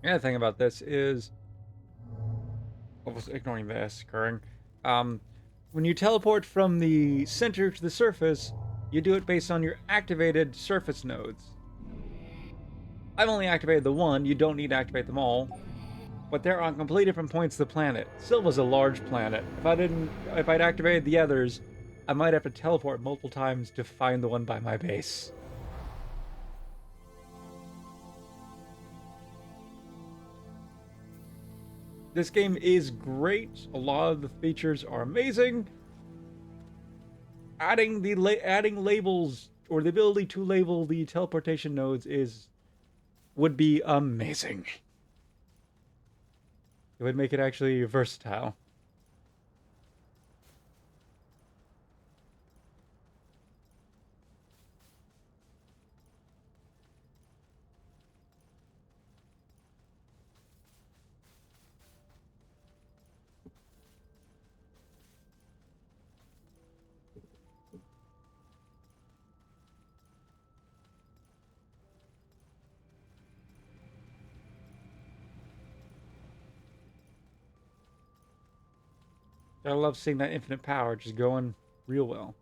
The other thing about this is, almost ignoring this occurring, um, when you teleport from the center to the surface, you do it based on your activated surface nodes. I've only activated the one, you don't need to activate them all, but they're on completely different points of the planet. Silva's a large planet. If I'd activated the others, I might have to teleport multiple times to find the one by my base. This game is great. A lot of the features are amazing. Adding labels or the ability to label the teleportation nodes would be amazing. It would make it actually versatile. I love seeing that infinite power just going real well.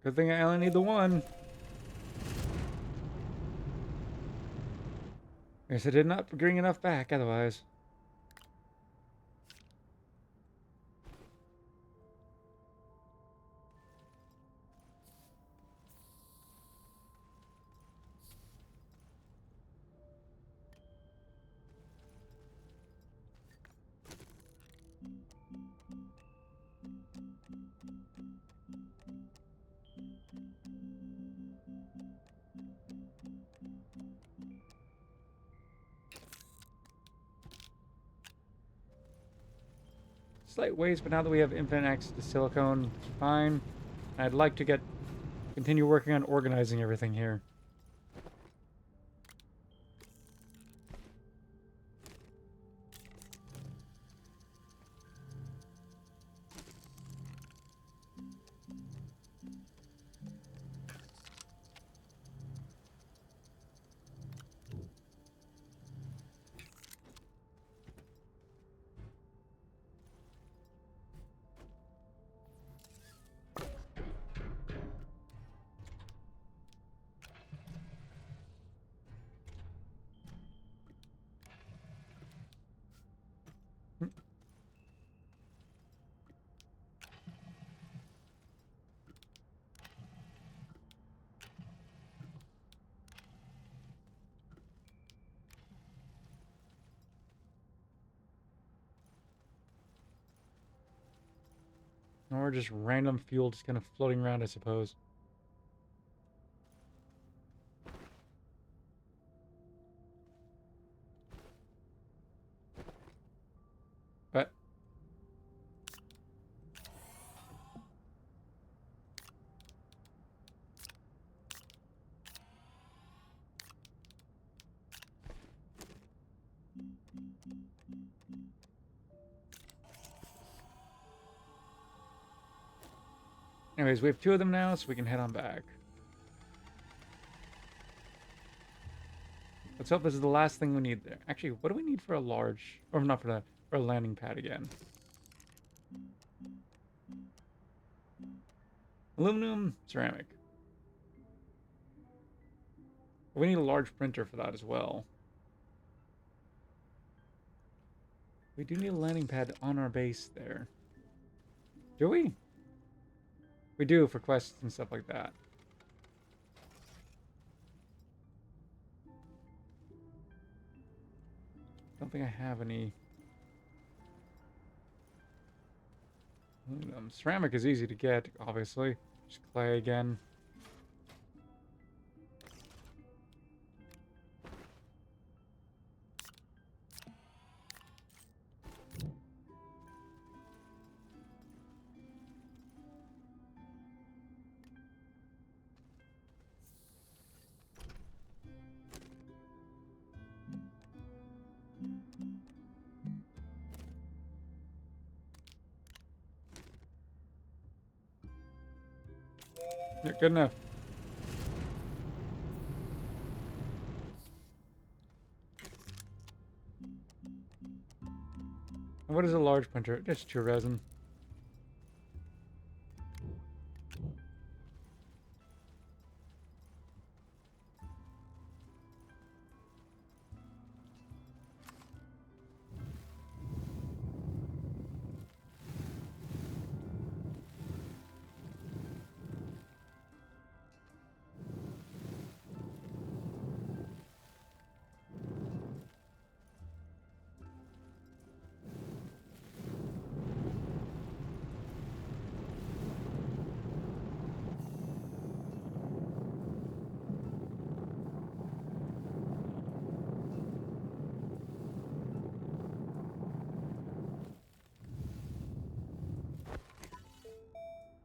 Good thing I only need the one. I guess I did not bring enough back otherwise. slight waste, but now that we have infinite access to silicone, it's fine. I'd like to continue working on organizing everything here. Or just random fuel just kind of floating around, I suppose. But anyways, we have 2 of them now, so we can head on back. Let's hope this is the last thing we need there. Actually, what do we need for a large... Or not for that, for a landing pad again? Aluminum, ceramic. We need a large printer for that as well. We do need a landing pad on our base there. Do we? We do for quests and stuff like that. Don't think I have any. Ceramic is easy to get, obviously. Just clay again. Yeah, good enough. And what is a large printer? Just 2 resin.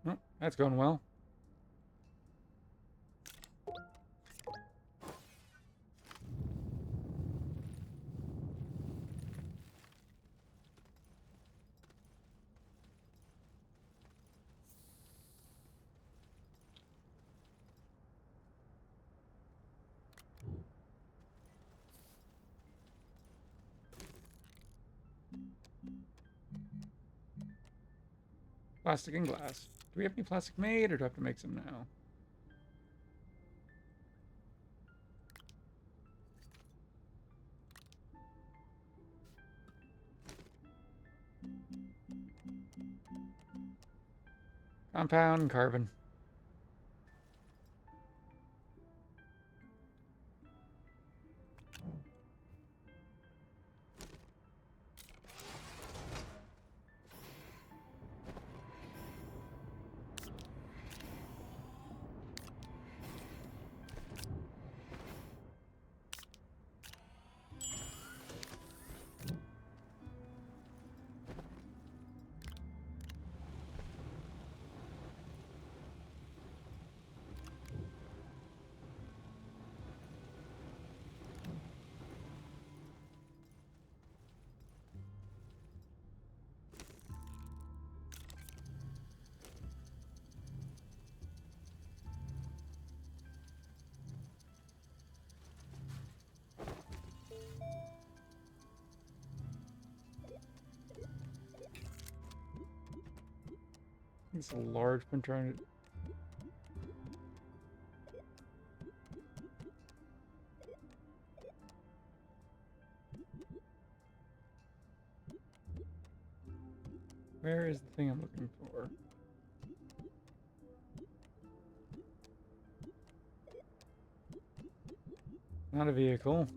Oh, that's going well. Plastic and glass. Do we have any plastic made, or do I have to make some now? Compound carbon. It's a large printer. Where is the thing I'm looking for? Not a vehicle.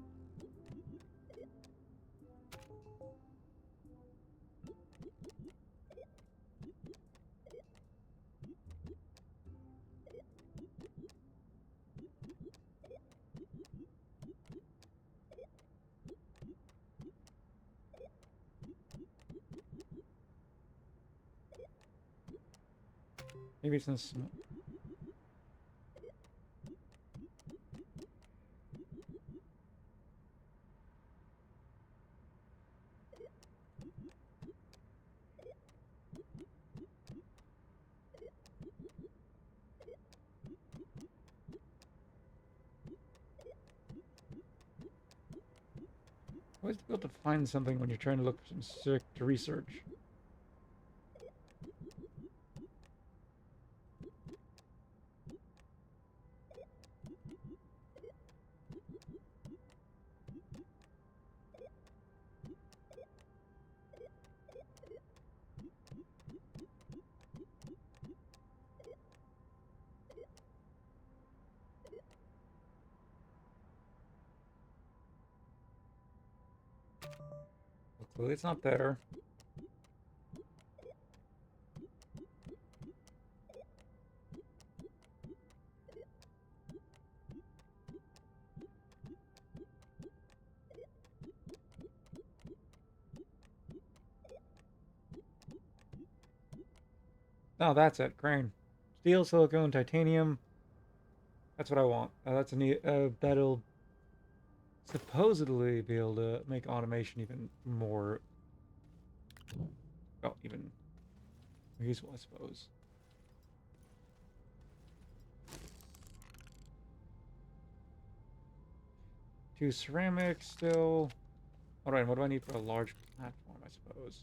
Maybe it's in some... Always difficult to find something when you're trying to look for some sick to research. Well, clearly it's not there. Oh, that's it. Crane. Steel, silicone, titanium. That's what I want. That's a neat... that'll supposedly be able to make automation even more... well, even useful, I suppose. Two ceramics still. Alright, what do I need for a large platform, I suppose?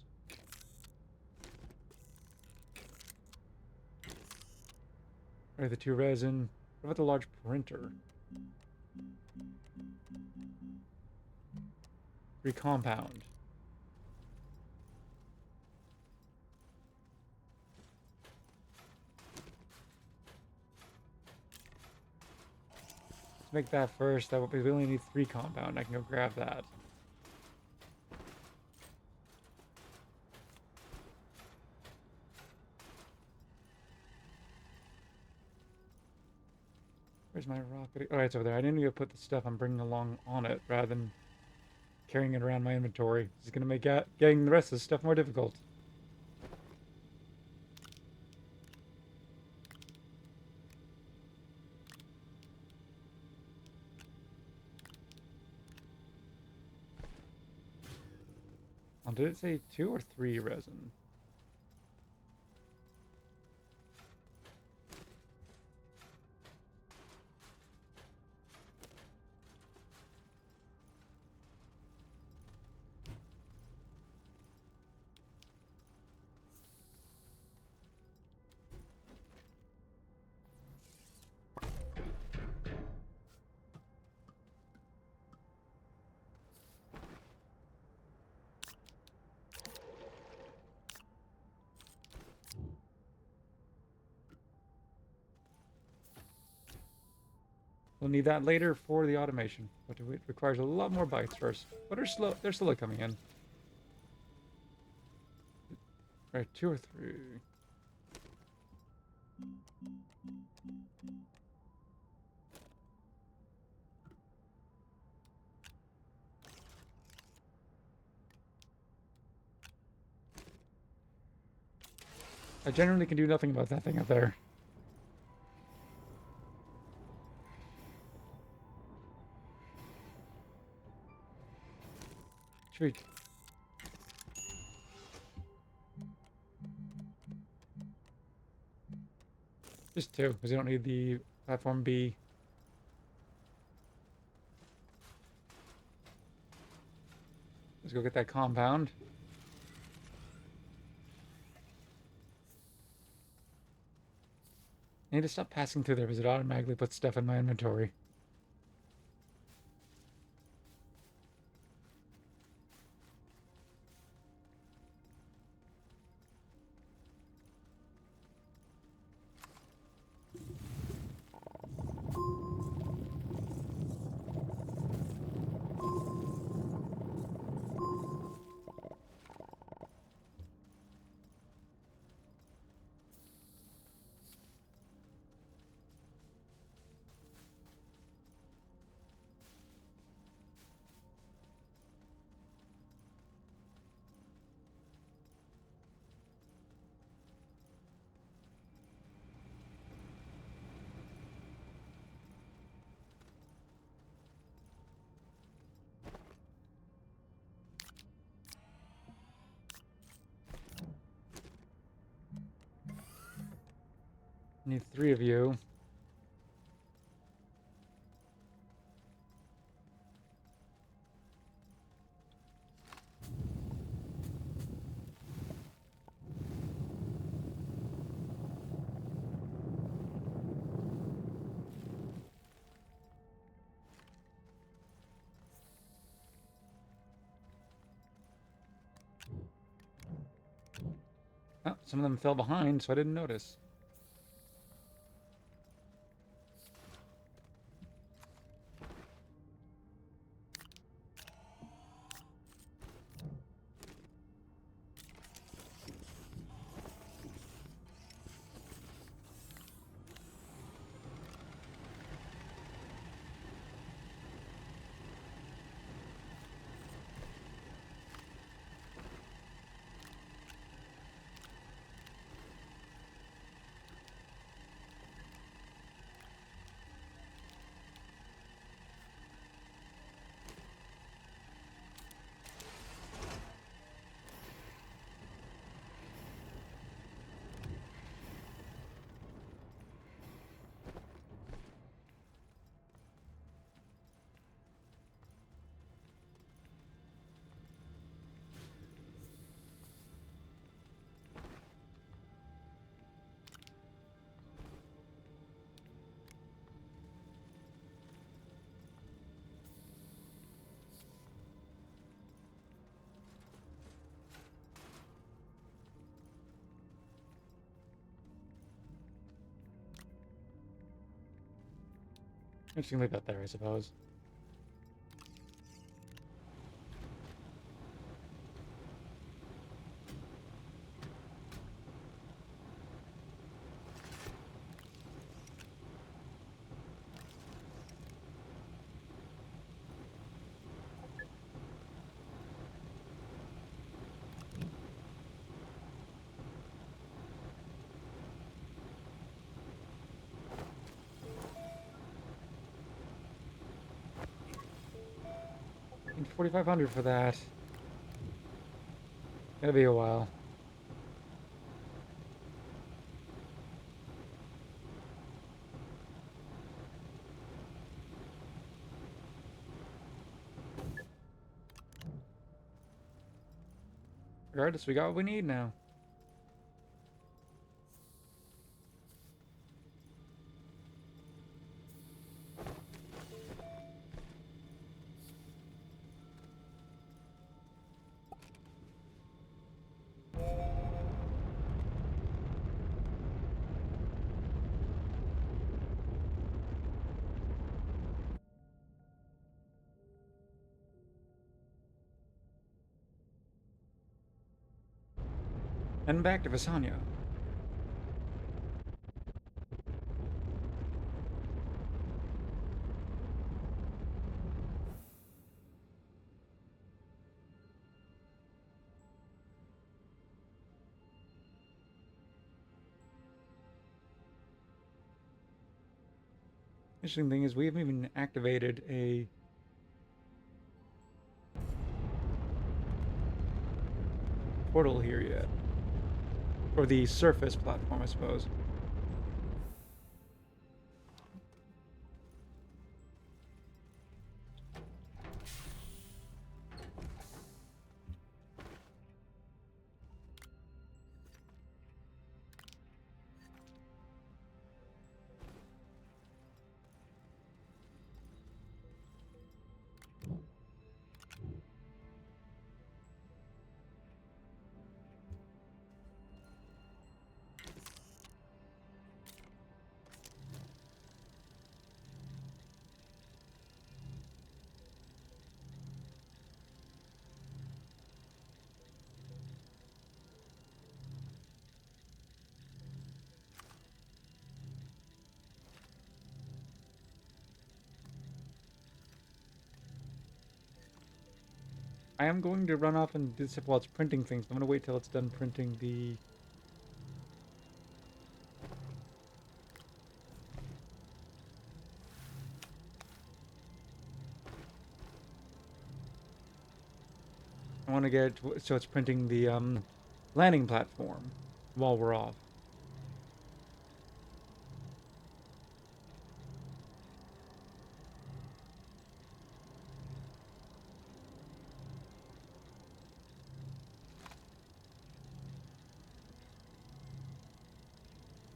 Alright, the two resin. What about the large printer? Three compound. Let's make that first. That we only need three compound. I can go grab that. Where's my rocket? Oh, it's over there. I didn't even put the stuff I'm bringing along on it rather than carrying it around my inventory. This is going to make getting the rest of the stuff more difficult. Oh, did it say 2 or 3 resin? We'll need that later for the automation, but it requires a lot more bytes first. But they're slowly coming in. Right, 2 or 3. I generally can do nothing about that thing up there. Should we... Just 2, because you don't need the platform B. Let's go get that compound. I need to stop passing through there because it automatically puts stuff in my inventory. I need 3 of you. Oh, some of them fell behind, so I didn't notice. I'm just gonna leave that there, I suppose. I need 4,500 for that. Gonna be a while. Regardless, we got what we need now. And back to Visanya. Interesting thing is we haven't even activated a portal here yet. Or the surface platform, I suppose. I am going to run off and do this while it's printing things. I'm going to wait till it's done printing the... I want to get it so it's printing the landing platform while we're off.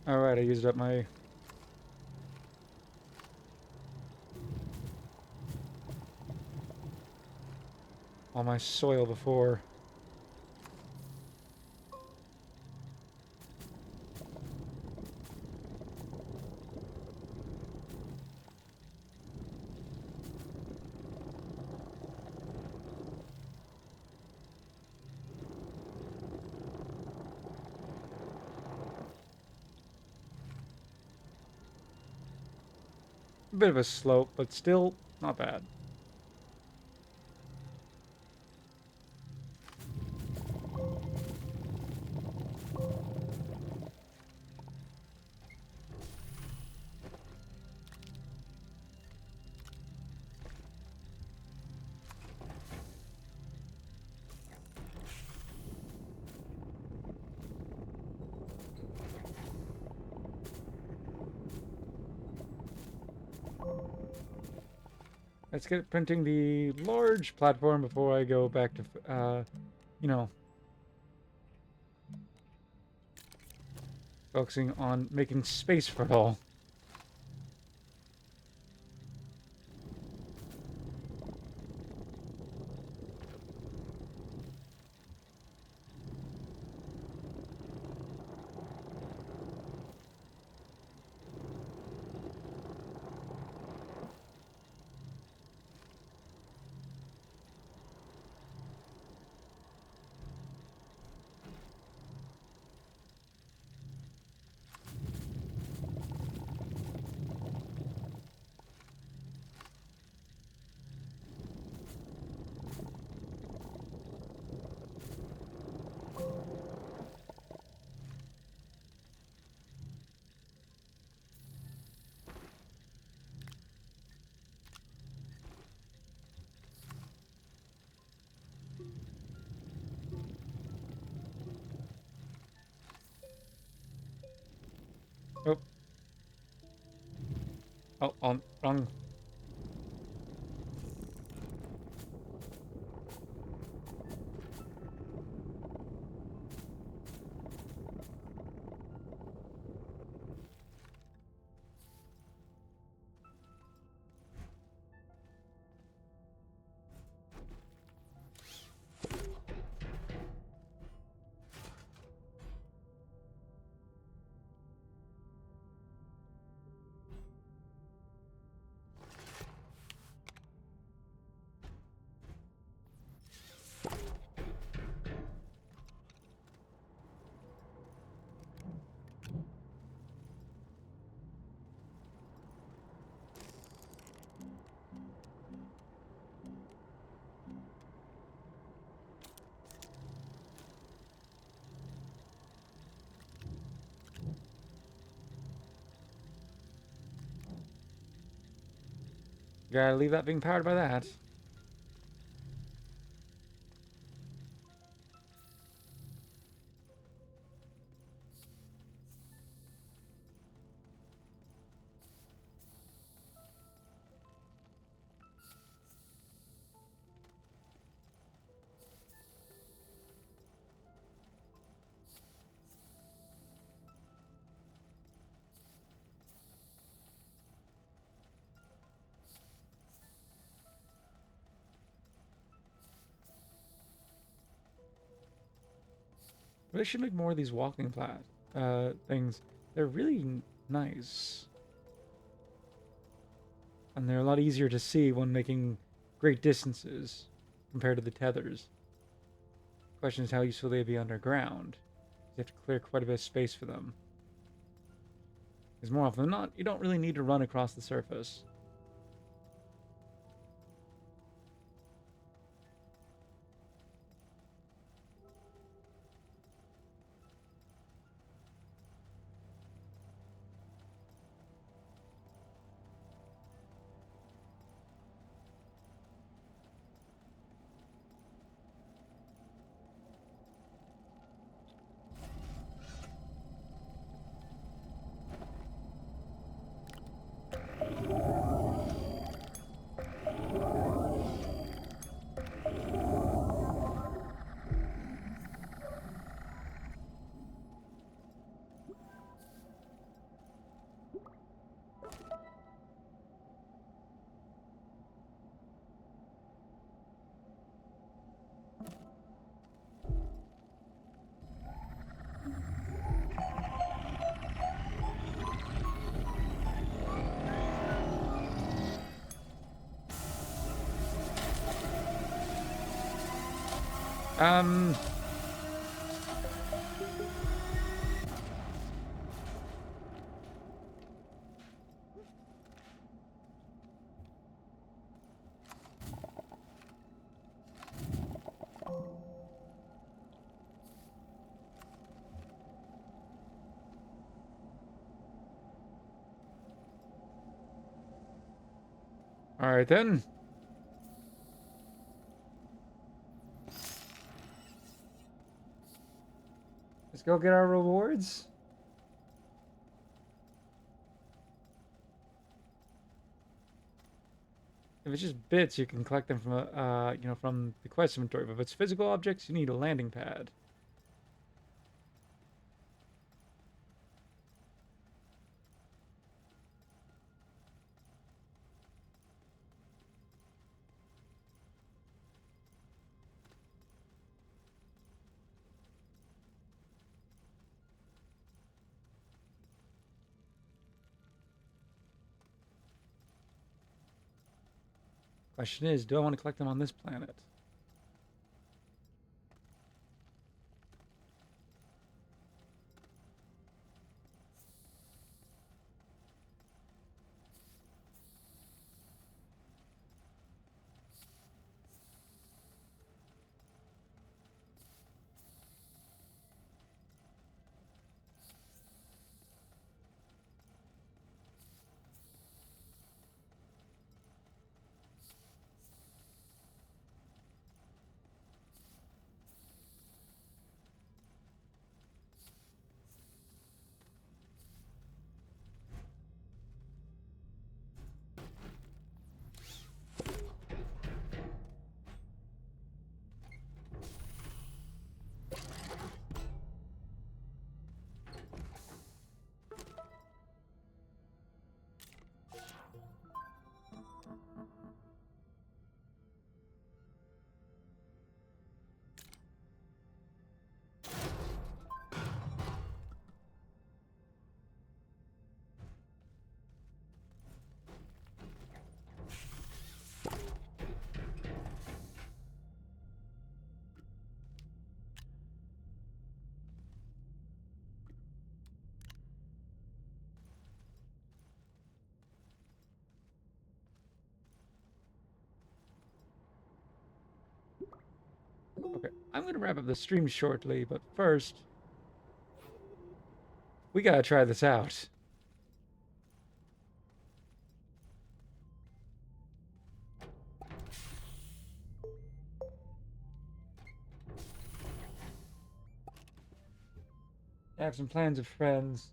Alright, I used up my... all my soil before. A bit of a slope, but still not bad. Let's get printing the large platform before I go back to, you know, focusing on making space for it all. Oh, oh, on wrong. Gotta leave that being powered by that. Really should make more of these walking things. They're really nice. And they're a lot easier to see when making great distances compared to the tethers. Question is how useful they'd be underground. You have to clear quite a bit of space for them. Because more often than not, you don't really need to run across the surface. Um. All right then. Let's go get our rewards. If it's just bits, you can collect them from from the quest inventory. But if it's physical objects, you need a landing pad. Question is, do I want to collect them on this planet? Okay, I'm gonna wrap up the stream shortly, but first, we gotta try this out. I have some plans of friends.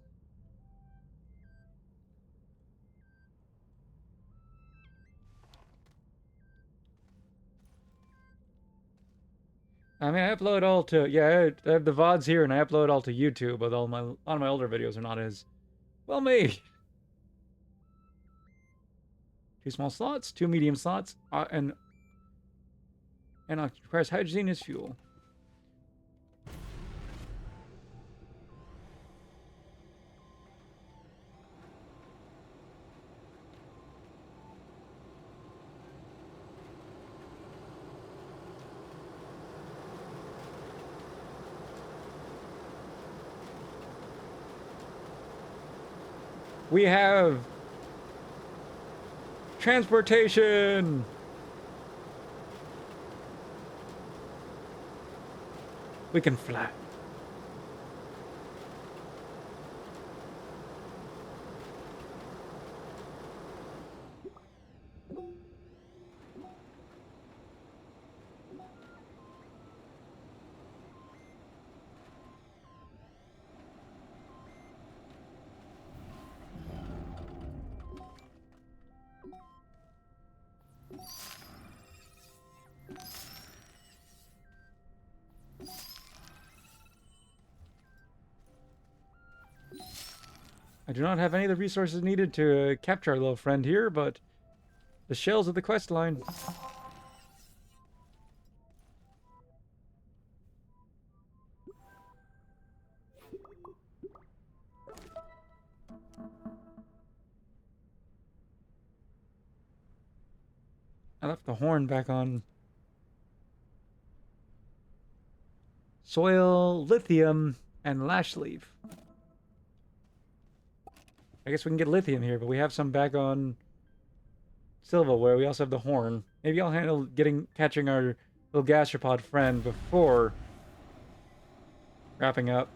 I mean, I upload all to I have the VODs here, and I upload all to YouTube. But all my a lot of my older videos are not as well made. Two small slots, two medium slots, and requires hydrogen as fuel. We have transportation. We can fly. I do not have any of the resources needed to capture our little friend here, but the shells of the quest line. I left the horn back on. Soil, lithium, and lash leaf. I guess we can get lithium here, but we have some back on Silva where we also have the horn. Maybe I'll handle catching our little gastropod friend before wrapping up.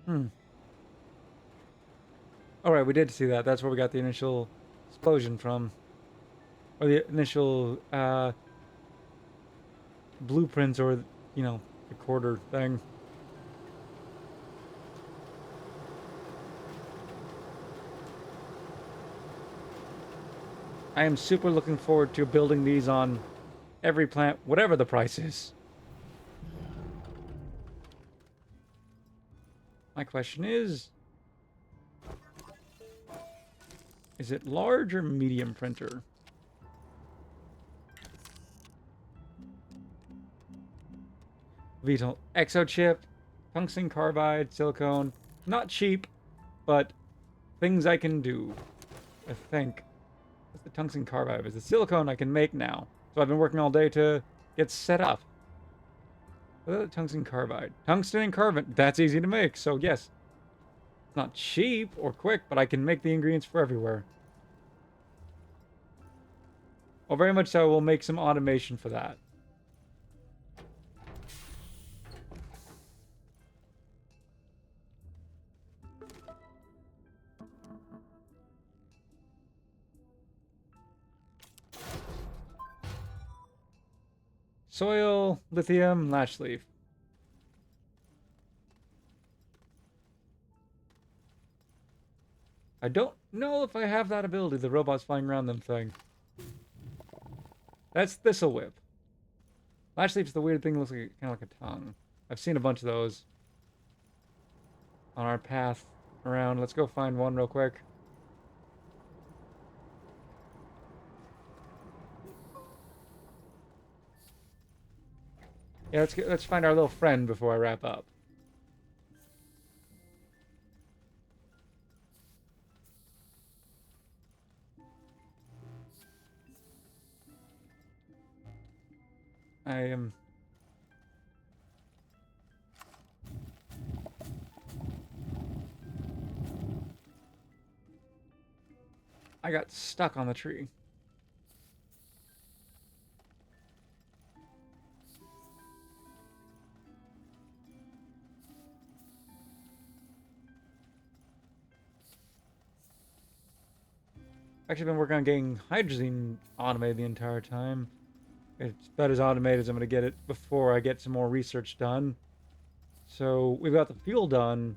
Hmm. All right, we did see that. That's where we got the initial explosion from, or the initial blueprints, or recorder thing. I am super looking forward to building these on every plant, whatever the price is. My question is it large or medium printer? Vital exochip, tungsten carbide, silicone. Not cheap, but things I can do. I think. What's the tungsten carbide? Is the silicone I can make now. So I've been working all day to get set up. What about the tungsten carbide? Tungsten and carbon. That's easy to make. So yes, it's not cheap or quick, but I can make the ingredients for everywhere. Well, very much so. We'll make some automation for that. Soil, lithium, lash leaf. I don't know if I have that ability, the robots flying around them thing. That's Thistle Whip. Lash leaf's the weird thing that looks like kind of like a tongue. I've seen a bunch of those on our path around. Let's go find one real quick. Yeah, let's find our little friend before I wrap up. I am. I got stuck on the tree. Actually, been working on getting hydrogen automated the entire time. It's about as automated as I'm going to get it before I get some more research done. So we've got the fuel done.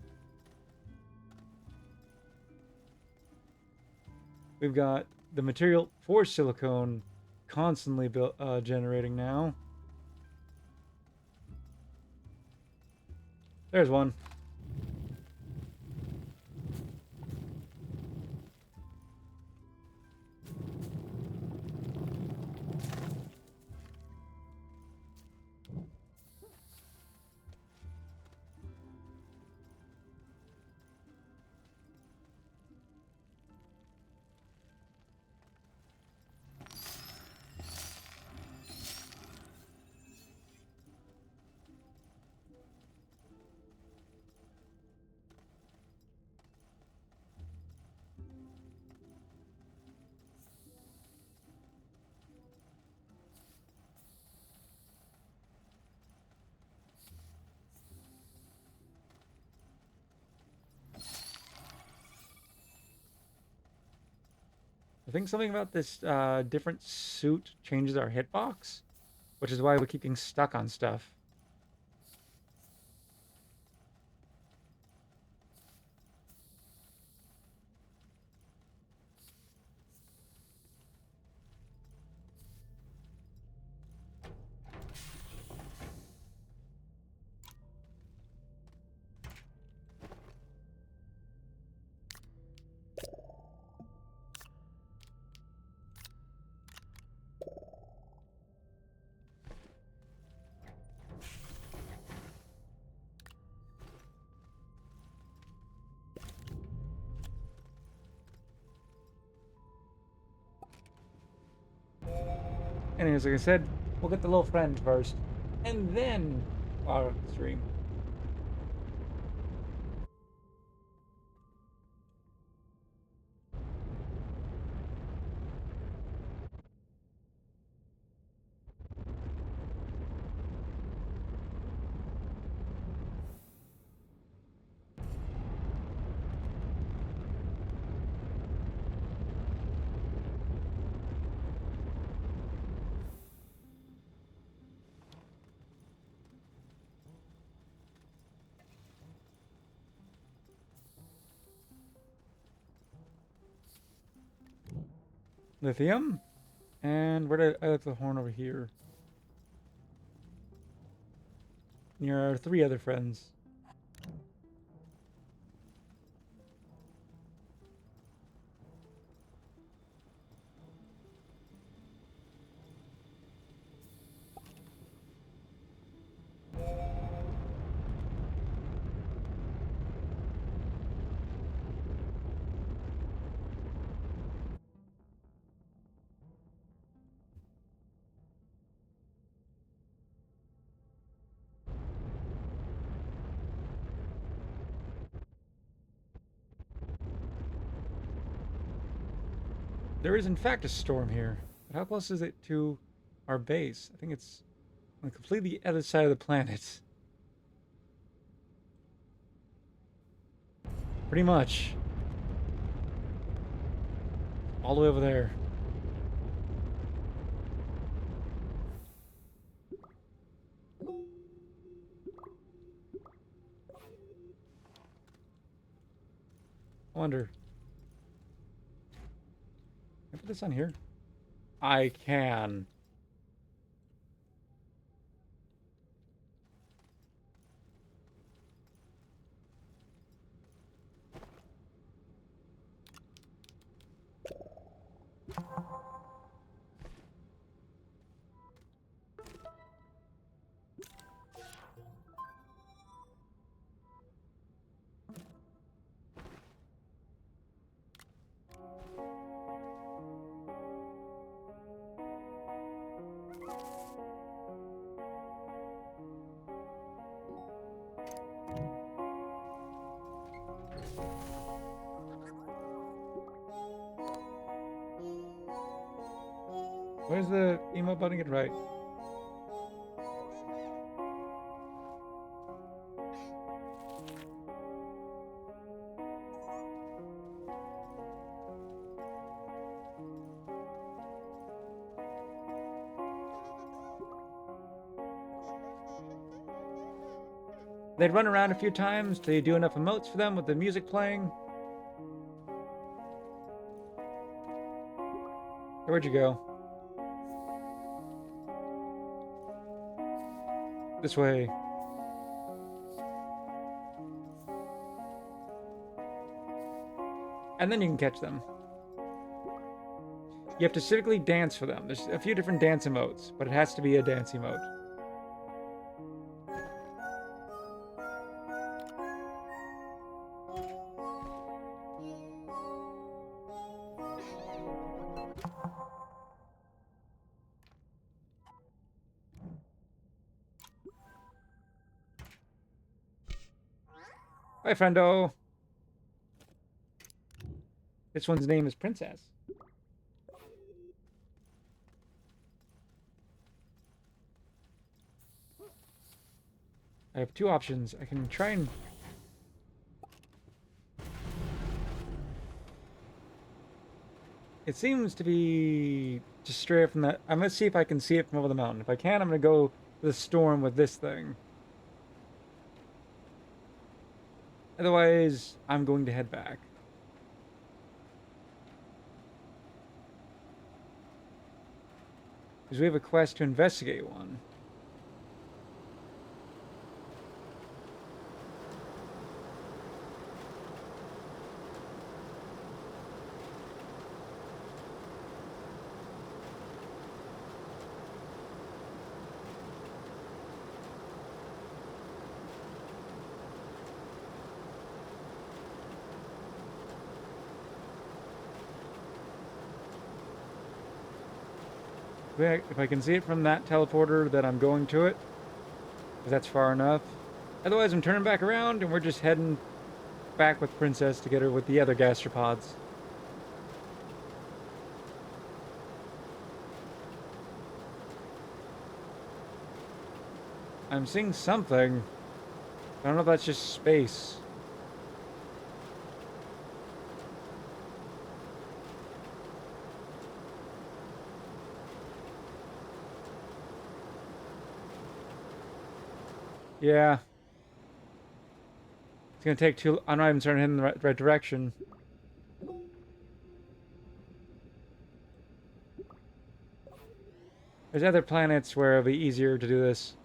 We've got the material for silicone constantly generating now. There's one. I think something about this different suit changes our hitbox, which is why we keep getting stuck on stuff. Anyways, like I said, we'll get the little friend first, and then our stream. Lithium. And where did I left the horn over here? Near our 3 other friends. There is in fact a storm here. But how close is it to our base? I think it's on the completely other side of the planet. Pretty much. All the way over there. I wonder. Can I put this on here? I can. Where's the email button? Get right. They'd run around a few times till you do enough emotes for them with the music playing. Where'd you go? This way. And then you can catch them. You have to specifically dance for them. There's a few different dance emotes, but it has to be a dance emote. Hi, friendo. This one's name is Princess. I have 2 options. I can try and... It seems to be just straight from that. I'm going to see if I can see it from over the mountain. If I can, I'm going to go to the storm with this thing. Otherwise, I'm going to head back. Because we have a quest to investigate one. If I can see it from that teleporter, then I'm going to it, because that's far enough. Otherwise, I'm turning back around, and we're just heading back with Princess to get her with the other gastropods. I'm seeing something. I don't know if that's just space. Yeah, it's gonna take too. I'm not even starting to head in the right direction. There's other planets where it'll be easier to do this.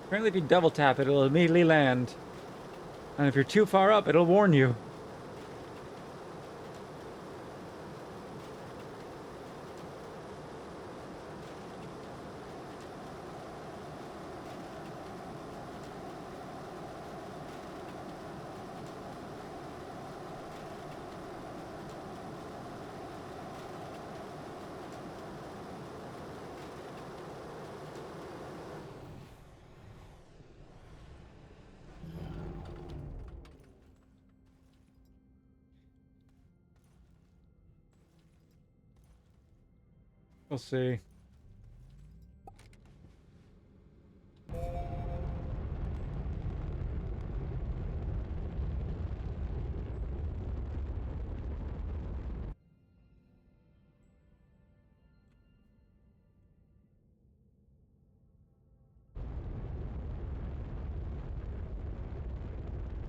Apparently, if you double tap it, it'll immediately land. And if you're too far up, it'll warn you. We'll see. I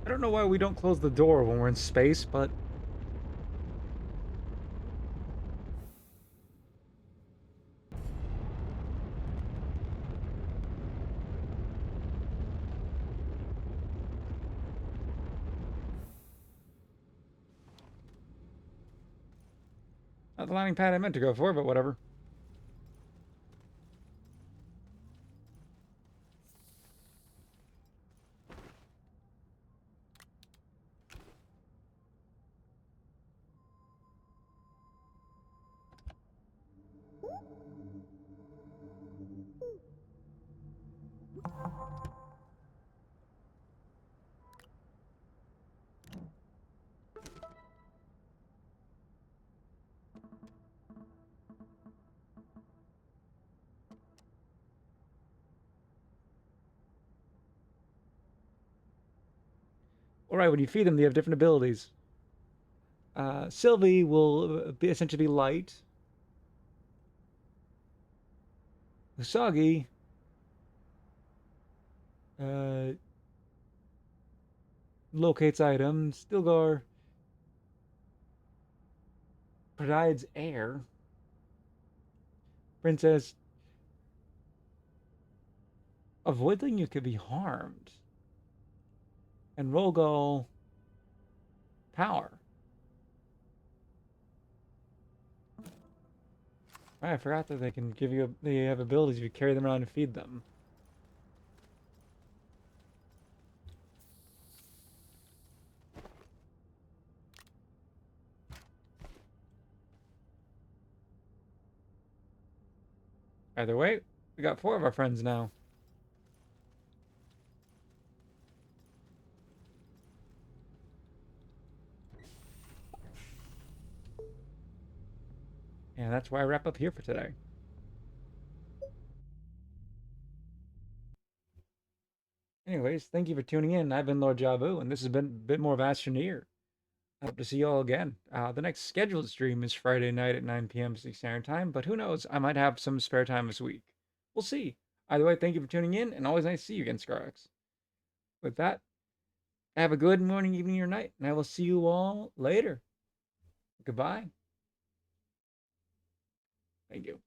don't know why we don't close the door when we're in space, but not the landing pad I meant to go for, but whatever. All right, when you feed them, they have different abilities. Sylvie will essentially be light. Usagi uh, locates items. Stilgar provides air. Princess, avoiding you could be harmed. And Rogal, power. Right, I forgot that they can give you, they have abilities if you carry them around and feed them. Either way, we got 4 of our friends now. And that's why I wrap up here for today. Anyways, thank you for tuning in. I've been Lord Jabu, and this has been a bit more of Astroneer. I hope to see you all again. The next scheduled stream is Friday night at 9 p.m. Pacific Standard Time, but who knows? I might have some spare time this week. We'll see. Either way, thank you for tuning in, and always nice to see you again, Scarx. With that, have a good morning, evening, or night, and I will see you all later. Goodbye. Thank you.